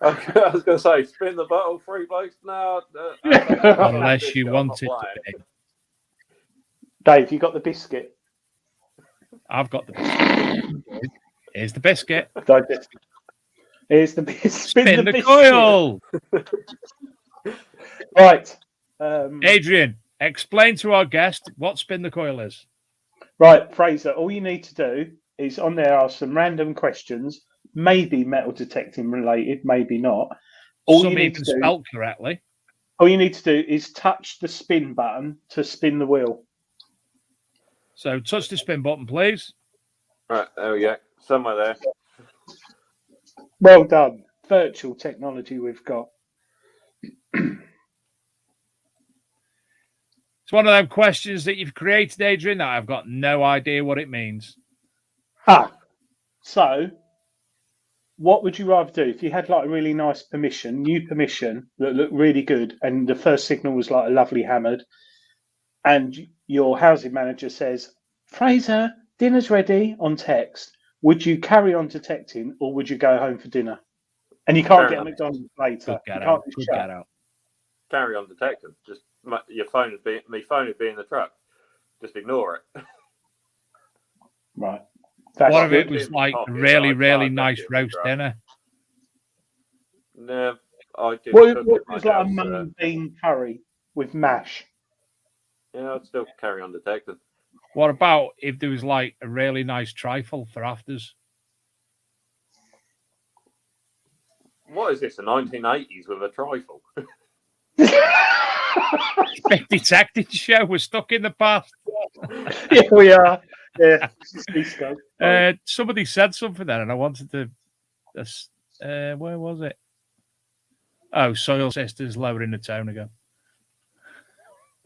Speaker 4: I was going to say, spin the bottle, 3 blokes. No.
Speaker 1: Unless you want it to be.
Speaker 3: Dave, you got the biscuit?
Speaker 1: I've got the biscuit. Here's the biscuit.
Speaker 3: Here's the biscuit.
Speaker 1: Spin the coil.
Speaker 3: Right.
Speaker 1: Adrian, explain to our guest what Spin the Coil is.
Speaker 3: Right, Fraser, all you need to do is on there are some random questions, maybe metal detecting related, maybe not.
Speaker 1: Some even spelled correctly.
Speaker 3: All you need to do is touch the spin button to spin the wheel.
Speaker 1: So touch the spin button, please.
Speaker 4: Right, there we go. Somewhere there.
Speaker 3: Well done. Virtual technology we've got.
Speaker 1: It's one of them questions that you've created, Adrian, that I've got no idea what it means.
Speaker 3: So, what would you rather do if you had like a really nice new permission that looked really good, and the first signal was like a lovely hammered, and your housing manager says, "Fraser, dinner's ready," on text? Would you carry on detecting, or would you go home for dinner? And you can't
Speaker 4: Fair
Speaker 3: get a
Speaker 4: enough.
Speaker 3: McDonald's later.
Speaker 1: Good get
Speaker 3: You
Speaker 1: out.
Speaker 3: can't
Speaker 1: Good
Speaker 3: shut.
Speaker 1: get out.
Speaker 4: Carry on detecting. Just your phone would be my phone would be in the truck. Just ignore it.
Speaker 3: Right. That's
Speaker 1: What if
Speaker 3: good.
Speaker 1: it was like
Speaker 4: Pocket,
Speaker 1: a really,
Speaker 4: I'd
Speaker 1: really
Speaker 4: charge that
Speaker 1: nice
Speaker 4: shit in the
Speaker 1: roast
Speaker 4: truck.
Speaker 1: dinner?
Speaker 4: No, I could
Speaker 3: What
Speaker 4: cook
Speaker 3: what
Speaker 4: it
Speaker 3: was like a
Speaker 4: myself.
Speaker 3: mung bean curry with mash?
Speaker 4: Yeah, I'd still carry on detecting.
Speaker 1: What about if there was like a really nice trifle for afters?
Speaker 4: What is this? The 1980s with a trifle?
Speaker 1: Big detective show. We're stuck in the past.
Speaker 3: Yeah, we are. Yeah.
Speaker 1: Somebody said something then, and I wanted to. Where was it? Oh, Soil Sisters lowering the tone again.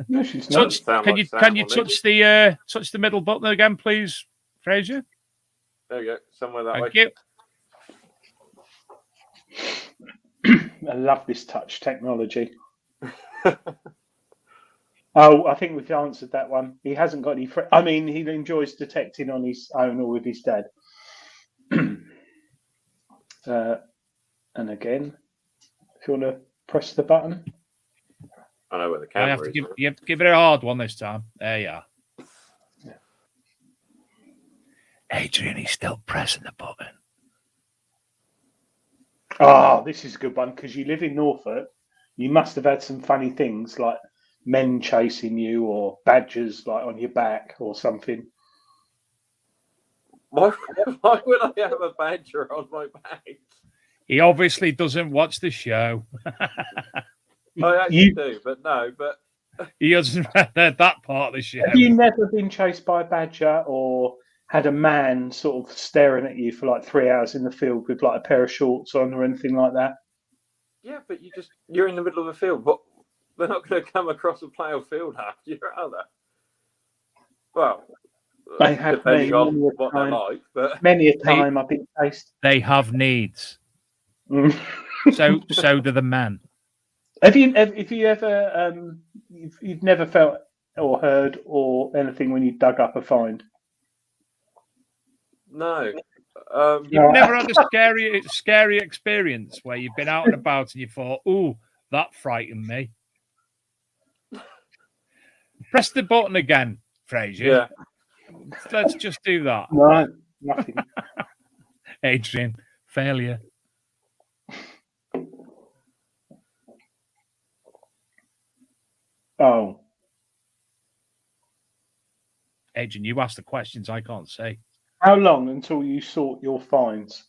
Speaker 3: No, she's not.
Speaker 1: Can you touch the middle button again, please, Fraser?
Speaker 4: There you go. Somewhere that
Speaker 1: Thank
Speaker 4: way.
Speaker 1: you.
Speaker 3: I love this touch technology. Oh, I think we've answered that one. He hasn't got any. I mean, he enjoys detecting on his own or with his dad. And again, if you want to press the button.
Speaker 4: I know where the
Speaker 1: You
Speaker 4: camera
Speaker 1: have to
Speaker 4: is.
Speaker 1: give it a hard one this time. There you are.
Speaker 3: Yeah.
Speaker 1: Adrian, he's still pressing the button.
Speaker 3: Oh, this is a good one because you live in Norfolk. You must have had some funny things like men chasing you or badgers like on your back or something.
Speaker 4: Why would I have a badger on my back?
Speaker 1: He obviously doesn't watch the show.
Speaker 4: I actually do, but no. But
Speaker 1: he doesn't that part of the show.
Speaker 3: Have you never been chased by a badger or had a man sort of staring at you for like 3 hours in the field with like a pair of shorts on or anything like that?
Speaker 4: yeah, but you're in the middle of a field. What? They're not going to come across a plough field after you, are they? Well,
Speaker 3: They have
Speaker 4: depending
Speaker 3: me
Speaker 4: on
Speaker 3: many a
Speaker 4: what they're
Speaker 3: time.
Speaker 4: like, but
Speaker 3: Many a time I've been chased.
Speaker 1: They have needs. So do the men.
Speaker 3: Have you ever you've never felt or heard or anything when you dug up a find?
Speaker 4: no.
Speaker 1: You've never had a scary experience where you've been out and about and you thought, "Ooh, that frightened me." Press the button again, Fraser.
Speaker 4: Yeah.
Speaker 1: Let's just do that.
Speaker 3: No, nothing.
Speaker 1: Adrian, failure.
Speaker 3: Oh.
Speaker 1: Adrian, you ask the questions I can't say.
Speaker 3: How long until you sort your finds?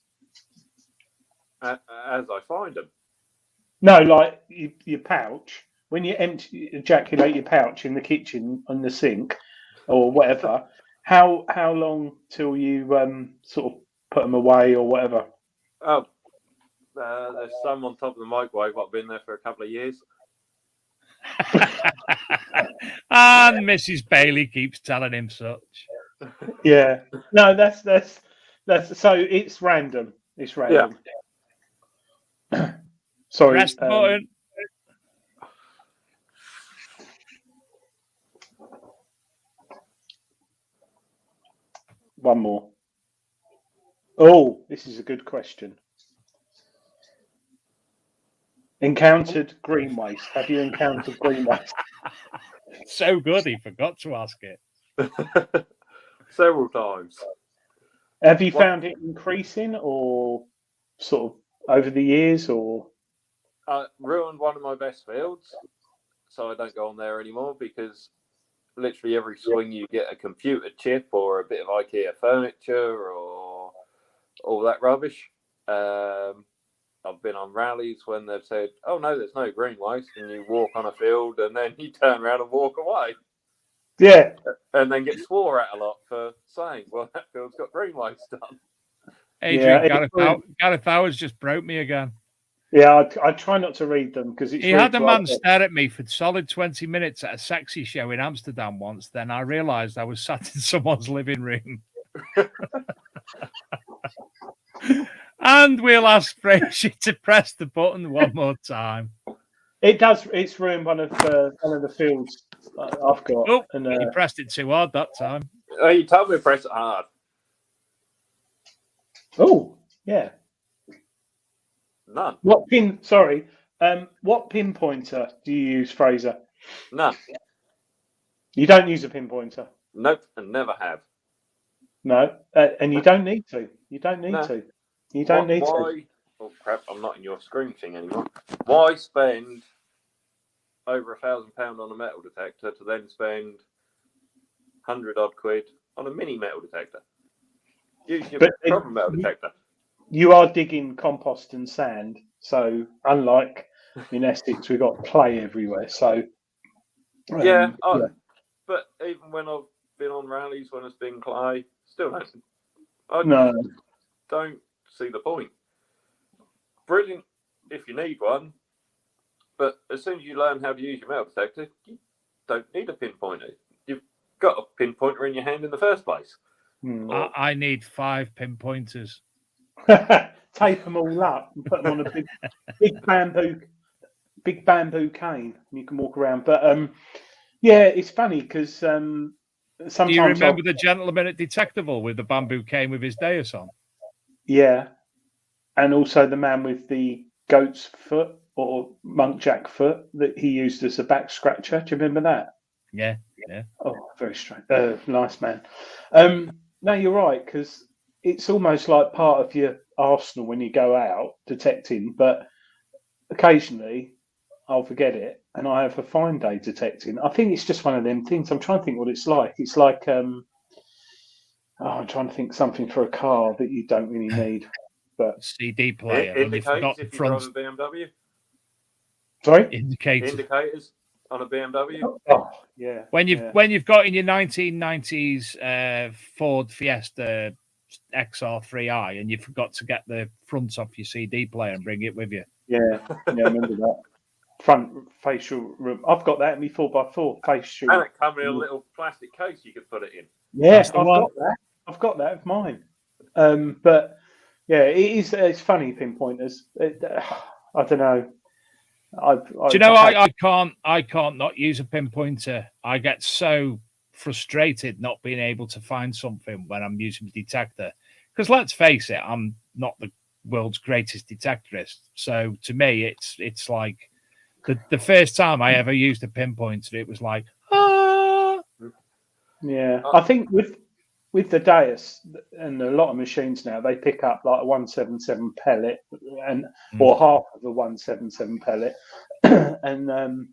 Speaker 4: As I find them.
Speaker 3: No, like your pouch. When you ejaculate your pouch in the kitchen on the sink or whatever, how long till you sort of put them away or whatever?
Speaker 4: Oh, there's some on top of the microwave. I've been there for a couple of years.
Speaker 1: And Mrs. Bailey keeps telling him such.
Speaker 3: Yeah. No, that's so it's random. It's random. Yeah. Sorry.
Speaker 1: Press the button.
Speaker 3: One more. Oh, this is a good question. Encountered green waste. Have you encountered green waste?
Speaker 1: So good, he forgot to ask it.
Speaker 4: Several times.
Speaker 3: Have you found it increasing or sort of over the years or?
Speaker 4: Ruined one of my best fields, so I don't go on there anymore because literally every swing you get a computer chip or a bit of IKEA furniture or all that rubbish. I've been on rallies when they've said, "Oh no, there's no green waste," and you walk on a field and then you turn around and walk away.
Speaker 3: Yeah.
Speaker 4: And then get swore at a lot for saying, "Well, that field's got green waste done."
Speaker 1: Adrian, Gareth Howard's just broke me again.
Speaker 3: Yeah, I try not to read them because it's.
Speaker 1: He
Speaker 3: really
Speaker 1: had a man
Speaker 3: quite-
Speaker 1: stare at me for solid 20 minutes at a sexy show in Amsterdam once. Then I realised I was sat in someone's living room. And we'll ask Fraser to press the button one more time.
Speaker 3: It does. It's ruined one of the fields I've got.
Speaker 1: Oh,
Speaker 3: And,
Speaker 1: you pressed it too hard that time.
Speaker 4: Oh, you told me to press it hard.
Speaker 3: oh, yeah.
Speaker 4: None.
Speaker 3: What pin? Sorry. What pinpointer do you use, Fraser?
Speaker 4: None.
Speaker 3: You don't use a pinpointer.
Speaker 4: Nope, and never have.
Speaker 3: No, and you don't need to. You don't need
Speaker 4: No.
Speaker 3: to. You don't need to.
Speaker 4: Why? Oh crap! I'm not in your screen thing anymore. Why spend over £1,000 on a metal detector to then spend 100 odd quid on a mini metal detector? Use your proper metal detector.
Speaker 3: You are digging compost and sand, so unlike in Essex, we've got clay everywhere. So
Speaker 4: Yeah. But even when I've been on rallies when it's been clay, still don't. I don't see the point. Brilliant if you need one, but as soon as you learn how to use your metal detector, you don't need a pinpointer. You've got a pinpointer in your hand in the first place.
Speaker 1: I need 5 pinpointers.
Speaker 3: Tape them all up and put them on a big bamboo cane, and you can walk around. But yeah, it's funny because sometimes.
Speaker 1: Do you remember the gentleman at Detectival with the bamboo cane with his dais on?
Speaker 3: Yeah, and also the man with the goat's foot or monkjack foot that he used as a back scratcher. Do you remember that?
Speaker 1: Yeah.
Speaker 3: Oh, very strange. Nice man. No, you're right, because it's almost like part of your arsenal when you go out detecting, but occasionally I'll forget it and I have a fine day detecting. I think it's just one of them things. I'm trying to think what it's like. It's like, I'm trying to think something for a car that you don't really need. But
Speaker 1: CD player.
Speaker 4: Indicators if you drive a BMW.
Speaker 3: Sorry?
Speaker 1: Indicators
Speaker 4: on a BMW.
Speaker 3: Oh, yeah.
Speaker 1: When you've got in your 1990s Ford Fiesta XR3i and you forgot to get the front off your CD player and bring it with you.
Speaker 3: Yeah, I remember that. Front facial room. I've got that in my 4x4 facial.
Speaker 4: And it comes in a little plastic case you could put it in.
Speaker 3: Yeah, I've got that of mine. But yeah, it's funny pinpointers. I don't know.
Speaker 1: Do you know I can't not use a pinpointer. I get so frustrated not being able to find something when I'm using the detector. Because let's face it, I'm not the world's greatest detectorist. So to me, it's like the first time I ever used a pinpointer, it was like, ah.
Speaker 3: Yeah, I think with the dais and a lot of machines now, they pick up like a 177 pellet or half of a 177 pellet, and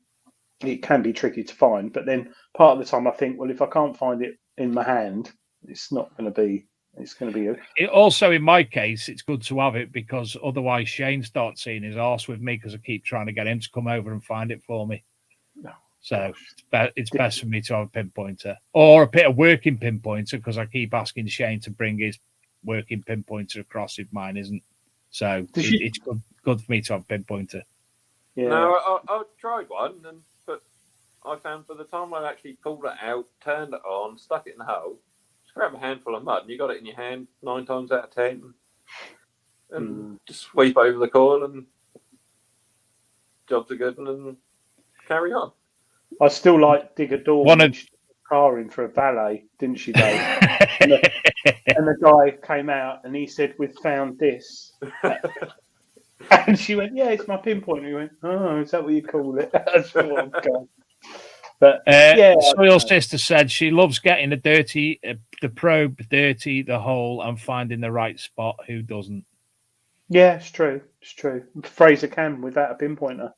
Speaker 3: it can be tricky to find. But then part of the time, I think, well, if I can't find it in my hand, it's not going to be. It's going to be.
Speaker 1: It also, in my case, it's good to have it because otherwise Shane starts seeing his arse with me because I keep trying to get him to come over and find it for me. So it's best for me to have a pinpointer or a bit of working pinpointer because I keep asking Shane to bring his working pinpointer across if mine isn't. So it's good for me to have a pinpointer.
Speaker 3: Yeah.
Speaker 4: No, I tried one, but I found by the time I actually pulled it out, turned it on, stuck it in the hole, just grab a handful of mud and you got it in your hand 9 times out of 10. And just sweep over the coil and jobs are good and carry on.
Speaker 3: I still like dig a door car in for a valet, didn't she, Dave? and the guy came out and he said, "We've found this." And she went, "Yeah, it's my pinpoint." And he went, "Oh, is that what you call it?" But yeah,
Speaker 1: Soil Sister said she loves getting the probe dirty, the hole, and finding the right spot. Who doesn't?
Speaker 3: Yeah, it's true. It's true. Fraser can without a pinpointer.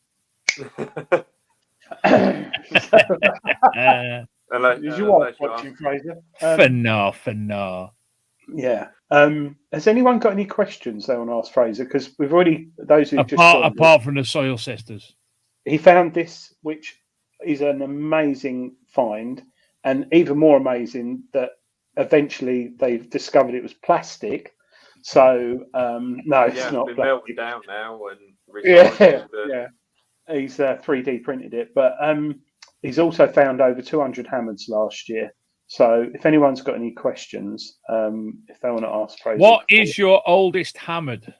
Speaker 3: Is your wife watching, Fraser?
Speaker 1: For no.
Speaker 3: Yeah. Has anyone got any questions they want to ask Fraser? Because we've already those who
Speaker 1: apart from the Soil Sisters.
Speaker 3: He found this, which is an amazing find, and even more amazing that eventually they've discovered it was plastic. So no, it's not
Speaker 4: been
Speaker 3: plastic.
Speaker 4: melted down now, and recycled. And
Speaker 3: Yeah. He's 3D printed it, but he's also found over 200 hammers last year. So if anyone's got any questions, if they want to ask Fraser.
Speaker 1: What is your oldest hammered?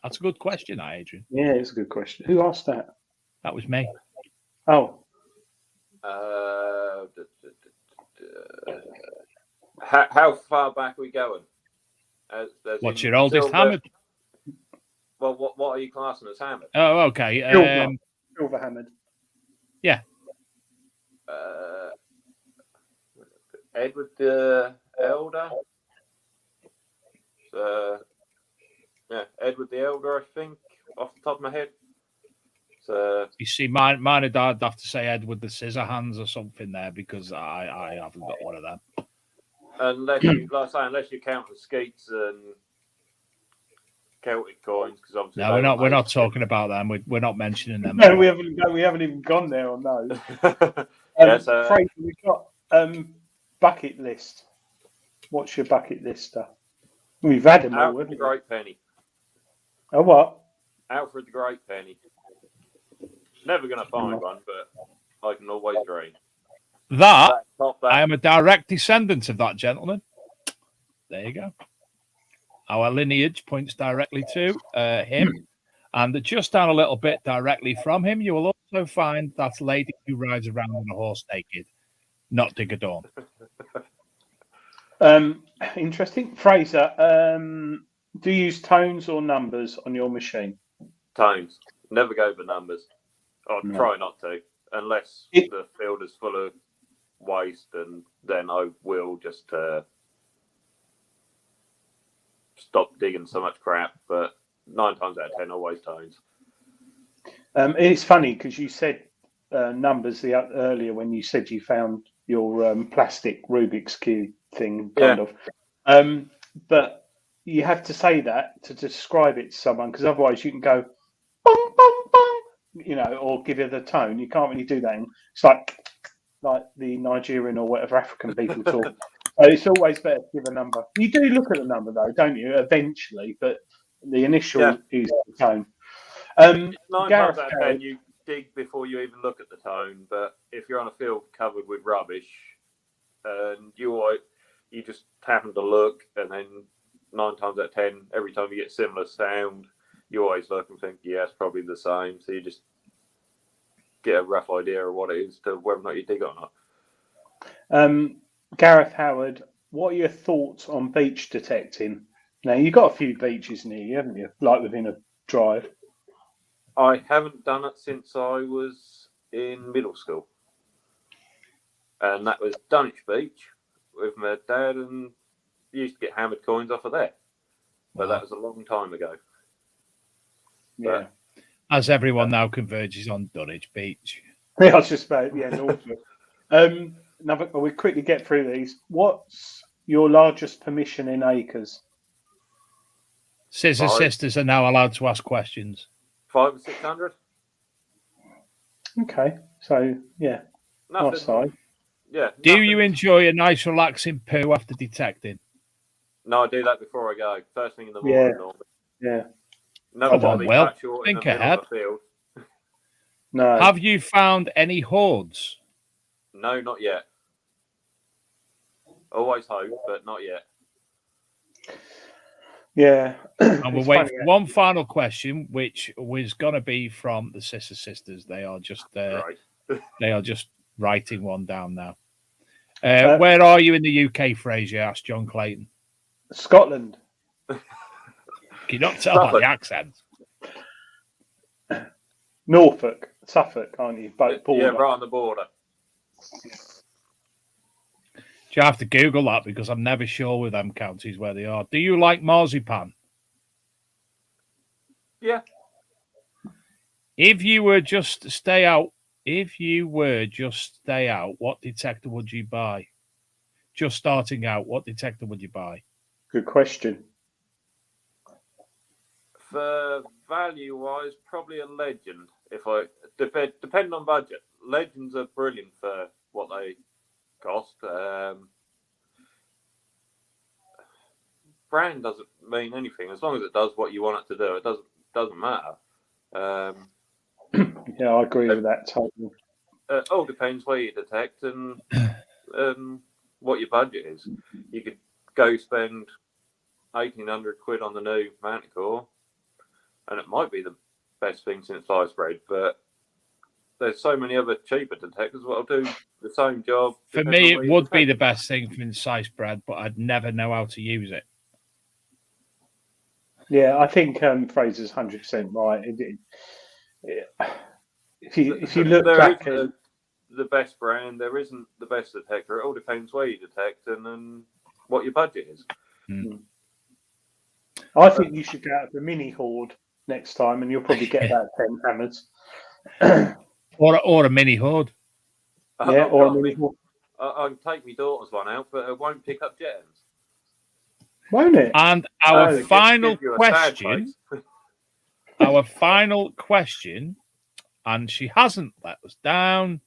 Speaker 1: That's a good question, Adrian.
Speaker 3: Yeah, it's a good question. Who asked that?
Speaker 1: That was me.
Speaker 3: Oh,
Speaker 4: how far back are we going? As
Speaker 1: What's
Speaker 4: in
Speaker 1: your oldest
Speaker 4: silver-
Speaker 1: hammered?
Speaker 4: Well, what are you classing as hammered?
Speaker 1: Oh, okay.
Speaker 3: silver hammered.
Speaker 4: Edward the Elder. Yeah, Edward the Elder, I think, off the top of my head. So
Speaker 1: You see, mine I'd have to say Edward the Scissorhands or something there because I haven't got one of them.
Speaker 4: unless you, like I say, unless you count the skeets and Celtic coins, because obviously
Speaker 1: No, we're not talking about them. We're not mentioning them.
Speaker 3: No, we haven't even gone there on those. Fraser, we've got bucket list. What's your bucket list stuff? We've had them all,
Speaker 4: Alfred
Speaker 3: haven't
Speaker 4: the
Speaker 3: we?
Speaker 4: Great Penny.
Speaker 3: Oh, what?
Speaker 4: Alfred the Great Penny. Never going to find one, but I can always dream.
Speaker 1: That
Speaker 4: Top that.
Speaker 1: I am a direct descendant of that gentleman. There you go. Our lineage points directly to him. And just down a little bit directly from him, you will also find that lady who rides around on a horse naked, not Digger Dawn.
Speaker 3: Interesting. Fraser, do you use tones or numbers on your machine?
Speaker 4: Tones. Never go for numbers. Or
Speaker 3: No.
Speaker 4: try not to, unless the field is full of waste, and then I will just stop digging so much crap. But 9 times out of 10, always tones.
Speaker 3: It's funny because you said numbers earlier when you said you found your plastic Rubik's Cube thing, kind of. But you have to say that to describe it to someone, because otherwise you can go, bong, bong, bong, you know, or give it the tone. You can't really do that. It's like the Nigerian or whatever African people talk. So it's always better to give a number. You do look at the number though, don't you? Eventually, but the initial is the tone.
Speaker 4: 9
Speaker 3: Gareth,
Speaker 4: times out of 10, you dig before you even look at the tone. But if you're on a field covered with rubbish, and you just happen to look, and then 9 times out of 10, every time you get similar sound, you always look and think, yeah, it's probably the same. So you just get a rough idea of what it is to whether or not you dig it or not.
Speaker 3: Gareth Howard, what are your thoughts on beach detecting? Now, you've got a few beaches near you, haven't you? Like within a drive.
Speaker 4: I haven't done it since I was in middle school. And that was Dunwich Beach with my dad, and used to get hammered coins off of there. But that was a long time ago.
Speaker 3: Yeah.
Speaker 1: As everyone now converges on Dunwich Beach.
Speaker 3: Yeah, I was just about, Norfolk. Now, we'll quickly get through these. What's your largest permission in acres?
Speaker 1: Scissor Sisters are now allowed to ask questions.
Speaker 4: 500 or 600.
Speaker 3: Okay, so nice size.
Speaker 4: Yeah.
Speaker 1: Do you enjoy a nice relaxing poo after detecting?
Speaker 4: No, I do that before I go. First thing in the morning.
Speaker 3: Yeah.
Speaker 4: Never
Speaker 1: Come on,
Speaker 4: bother
Speaker 1: Will.
Speaker 4: cut short in
Speaker 1: Think
Speaker 4: the middle
Speaker 1: ahead.
Speaker 4: of the field.
Speaker 3: No.
Speaker 1: Have you found any hoards?
Speaker 4: No, not yet. Always hope, but not yet.
Speaker 3: Yeah.
Speaker 1: And we'll wait for one final question, which was going to be from the Sister Sisters. They are just they are just writing one down now. Where are you in the UK, Fraser? Asked John Clayton.
Speaker 3: Scotland.
Speaker 1: Can you not tell by the accent?
Speaker 3: Norfolk, Suffolk, aren't you? Both border.
Speaker 4: Yeah, right on the border.
Speaker 1: Do you have to Google that, because I'm never sure with them counties where they are. Do you like marzipan?
Speaker 4: Yeah.
Speaker 1: If you were just to stay out, what detector would you buy? Just starting out, what detector would you buy?
Speaker 3: Good question.
Speaker 4: For value wise, probably a Legend. If I depend on budget. Legends are brilliant for what they cost. Brand doesn't mean anything as long as it does what you want it to do. It doesn't doesn't matter.
Speaker 3: Yeah, I agree with that totally.
Speaker 4: It all depends where you detect and what your budget is. You could go spend 1,800 quid on the new Manticore, and it might be the best thing since sliced bread, but there's so many other cheaper detectors that'll do the same job.
Speaker 1: For me, it would be the best thing from sliced bread, but I'd never know how to use it.
Speaker 3: Yeah, I think Fraser's 100% right. If you look
Speaker 4: there
Speaker 3: back
Speaker 4: isn't
Speaker 3: at
Speaker 4: the best brand, there isn't the best detector. It all depends where you detect and what your budget is.
Speaker 3: I think you should go out the mini horde next time, and you'll probably get about 10 hammers.
Speaker 1: or a mini horde.
Speaker 3: Yeah, or a mini horde.
Speaker 4: I can take my daughter's one out, but it won't pick up jet ends.
Speaker 3: Won't it?
Speaker 1: And our final question, and she hasn't let us down.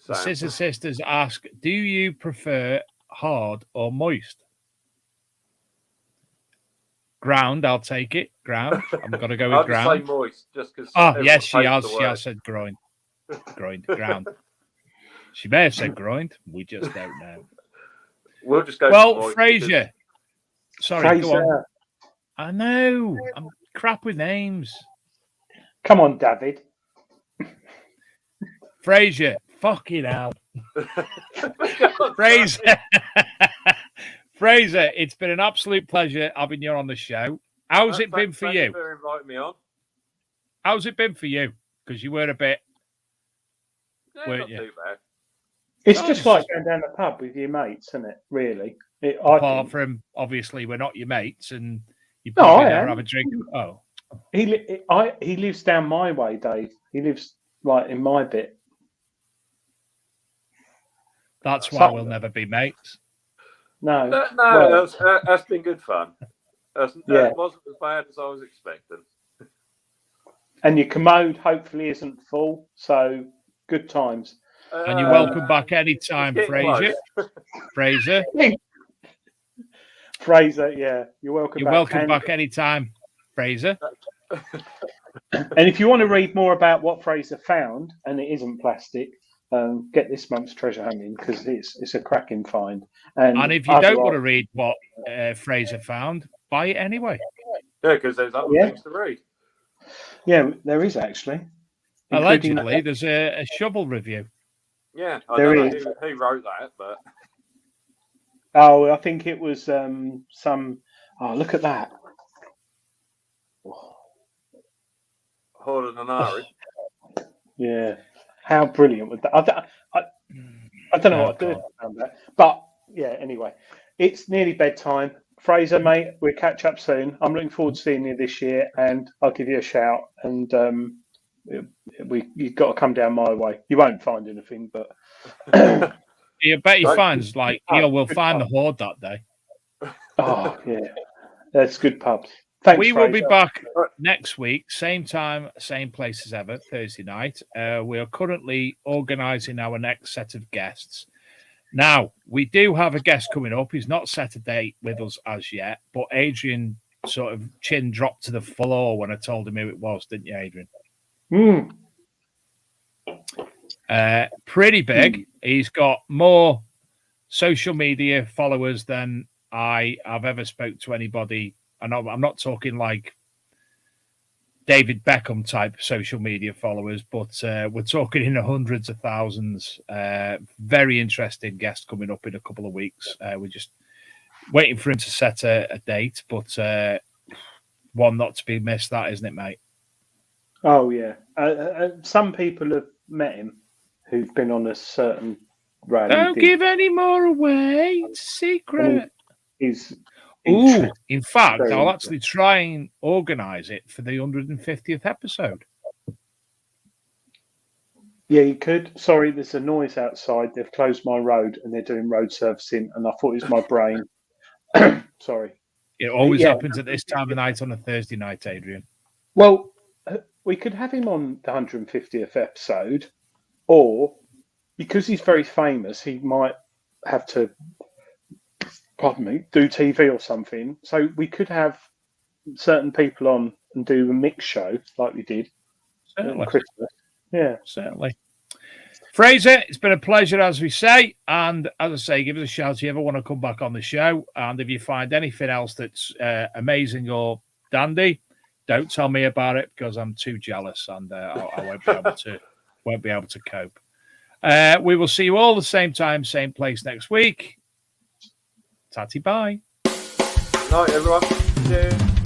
Speaker 1: The Scissor Sisters ask, do you prefer hard or moist? Ground, I'll take it. Ground. I'm going to go with ground.
Speaker 4: I'll just say moist, just because.
Speaker 1: Oh, yes, she has. She has said groin. Ground. She may have said groined. We just don't know.
Speaker 4: We'll just go.
Speaker 1: Well, Fraser. Sorry, go on.
Speaker 3: Fraser.
Speaker 1: I know. I'm crap with names.
Speaker 3: Come on, David.
Speaker 1: Fraser. Fucking hell. Fraser. Fraser, it's been an absolute pleasure having you on the show. How's it been for you?
Speaker 4: Thank you for inviting me on.
Speaker 1: How's it been for you? Because you were a bit, weren't
Speaker 4: not
Speaker 1: you?
Speaker 4: too bad.
Speaker 3: It's just like going down the pub with your mates, isn't it? Really.
Speaker 1: Apart from, obviously, we're not your mates, and you probably never have a drink. Oh.
Speaker 3: He lives down my way, Dave. He lives like in my bit.
Speaker 1: That's why we'll never be mates.
Speaker 3: No,
Speaker 4: that's been good fun. It wasn't as bad as I was expecting.
Speaker 3: And your commode hopefully isn't full, so good times.
Speaker 1: And you're welcome back anytime, Fraser.
Speaker 3: Fraser, yeah, you're welcome.
Speaker 1: You're welcome back anytime, Fraser.
Speaker 3: And if you want to read more about what Fraser found, and it isn't plastic, get this month's treasure hunting because it's a cracking find. And
Speaker 1: if you don't want to read what Fraser found, buy it anyway.
Speaker 4: Yeah, because there's other things to read.
Speaker 3: Yeah, there is actually.
Speaker 1: Allegedly, there's a shovel review.
Speaker 4: Yeah, I don't know who wrote that, but
Speaker 3: I think it was some. Oh, look at that!
Speaker 4: Harder than Ari.
Speaker 3: Yeah, how brilliant was that? I don't know what to do around that, but yeah. Anyway, it's nearly bedtime. Fraser, mate, we'll catch up soon. I'm looking forward to seeing you this year, and I'll give you a shout. And you've got to come down my way. You won't find anything, but
Speaker 1: you bet he finds we'll find the horde that day.
Speaker 3: Oh yeah, that's good pubs. Thanks,
Speaker 1: we will be
Speaker 3: Fraser.
Speaker 1: back next week, same time, same place as ever, Thursday night. We are currently organising our next set of guests. Now, we do have a guest coming up. He's not set a date with us as yet, but Adrian sort of chin dropped to the floor when I told him who it was, didn't you, Adrian? Pretty big. He's got more social media followers than I have ever spoke to anybody. And I'm not talking like David Beckham type social media followers, but we're talking in the hundreds of thousands. Very interesting guest coming up in a couple of weeks. We're just waiting for him to set a date, but one not to be missed, that isn't it, mate?
Speaker 3: Oh yeah. Some people have met him who've been on a certain rally.
Speaker 1: Don't give any more away. It's a secret. In fact, I'll actually try and organise it for the 150th episode.
Speaker 3: Yeah, you could. Sorry, there's a noise outside. They've closed my road and they're doing road servicing, and I thought it was my brain. Sorry.
Speaker 1: It always happens at this time of night on a Thursday night, Adrian.
Speaker 3: Well, we could have him on the 150th episode, or because he's very famous, he might have to, do TV or something. So we could have certain people on and do a mix show like we did
Speaker 1: Certainly.
Speaker 3: at Christmas. Yeah.
Speaker 1: Certainly. Fraser, it's been a pleasure, as we say. And as I say, give us a shout if you ever want to come back on the show. And if you find anything else that's amazing or dandy, don't tell me about it because I'm too jealous and I won't be able to cope. We will see you all the same time, same place next week. Tatty bye.
Speaker 4: Night, everyone. Cheers.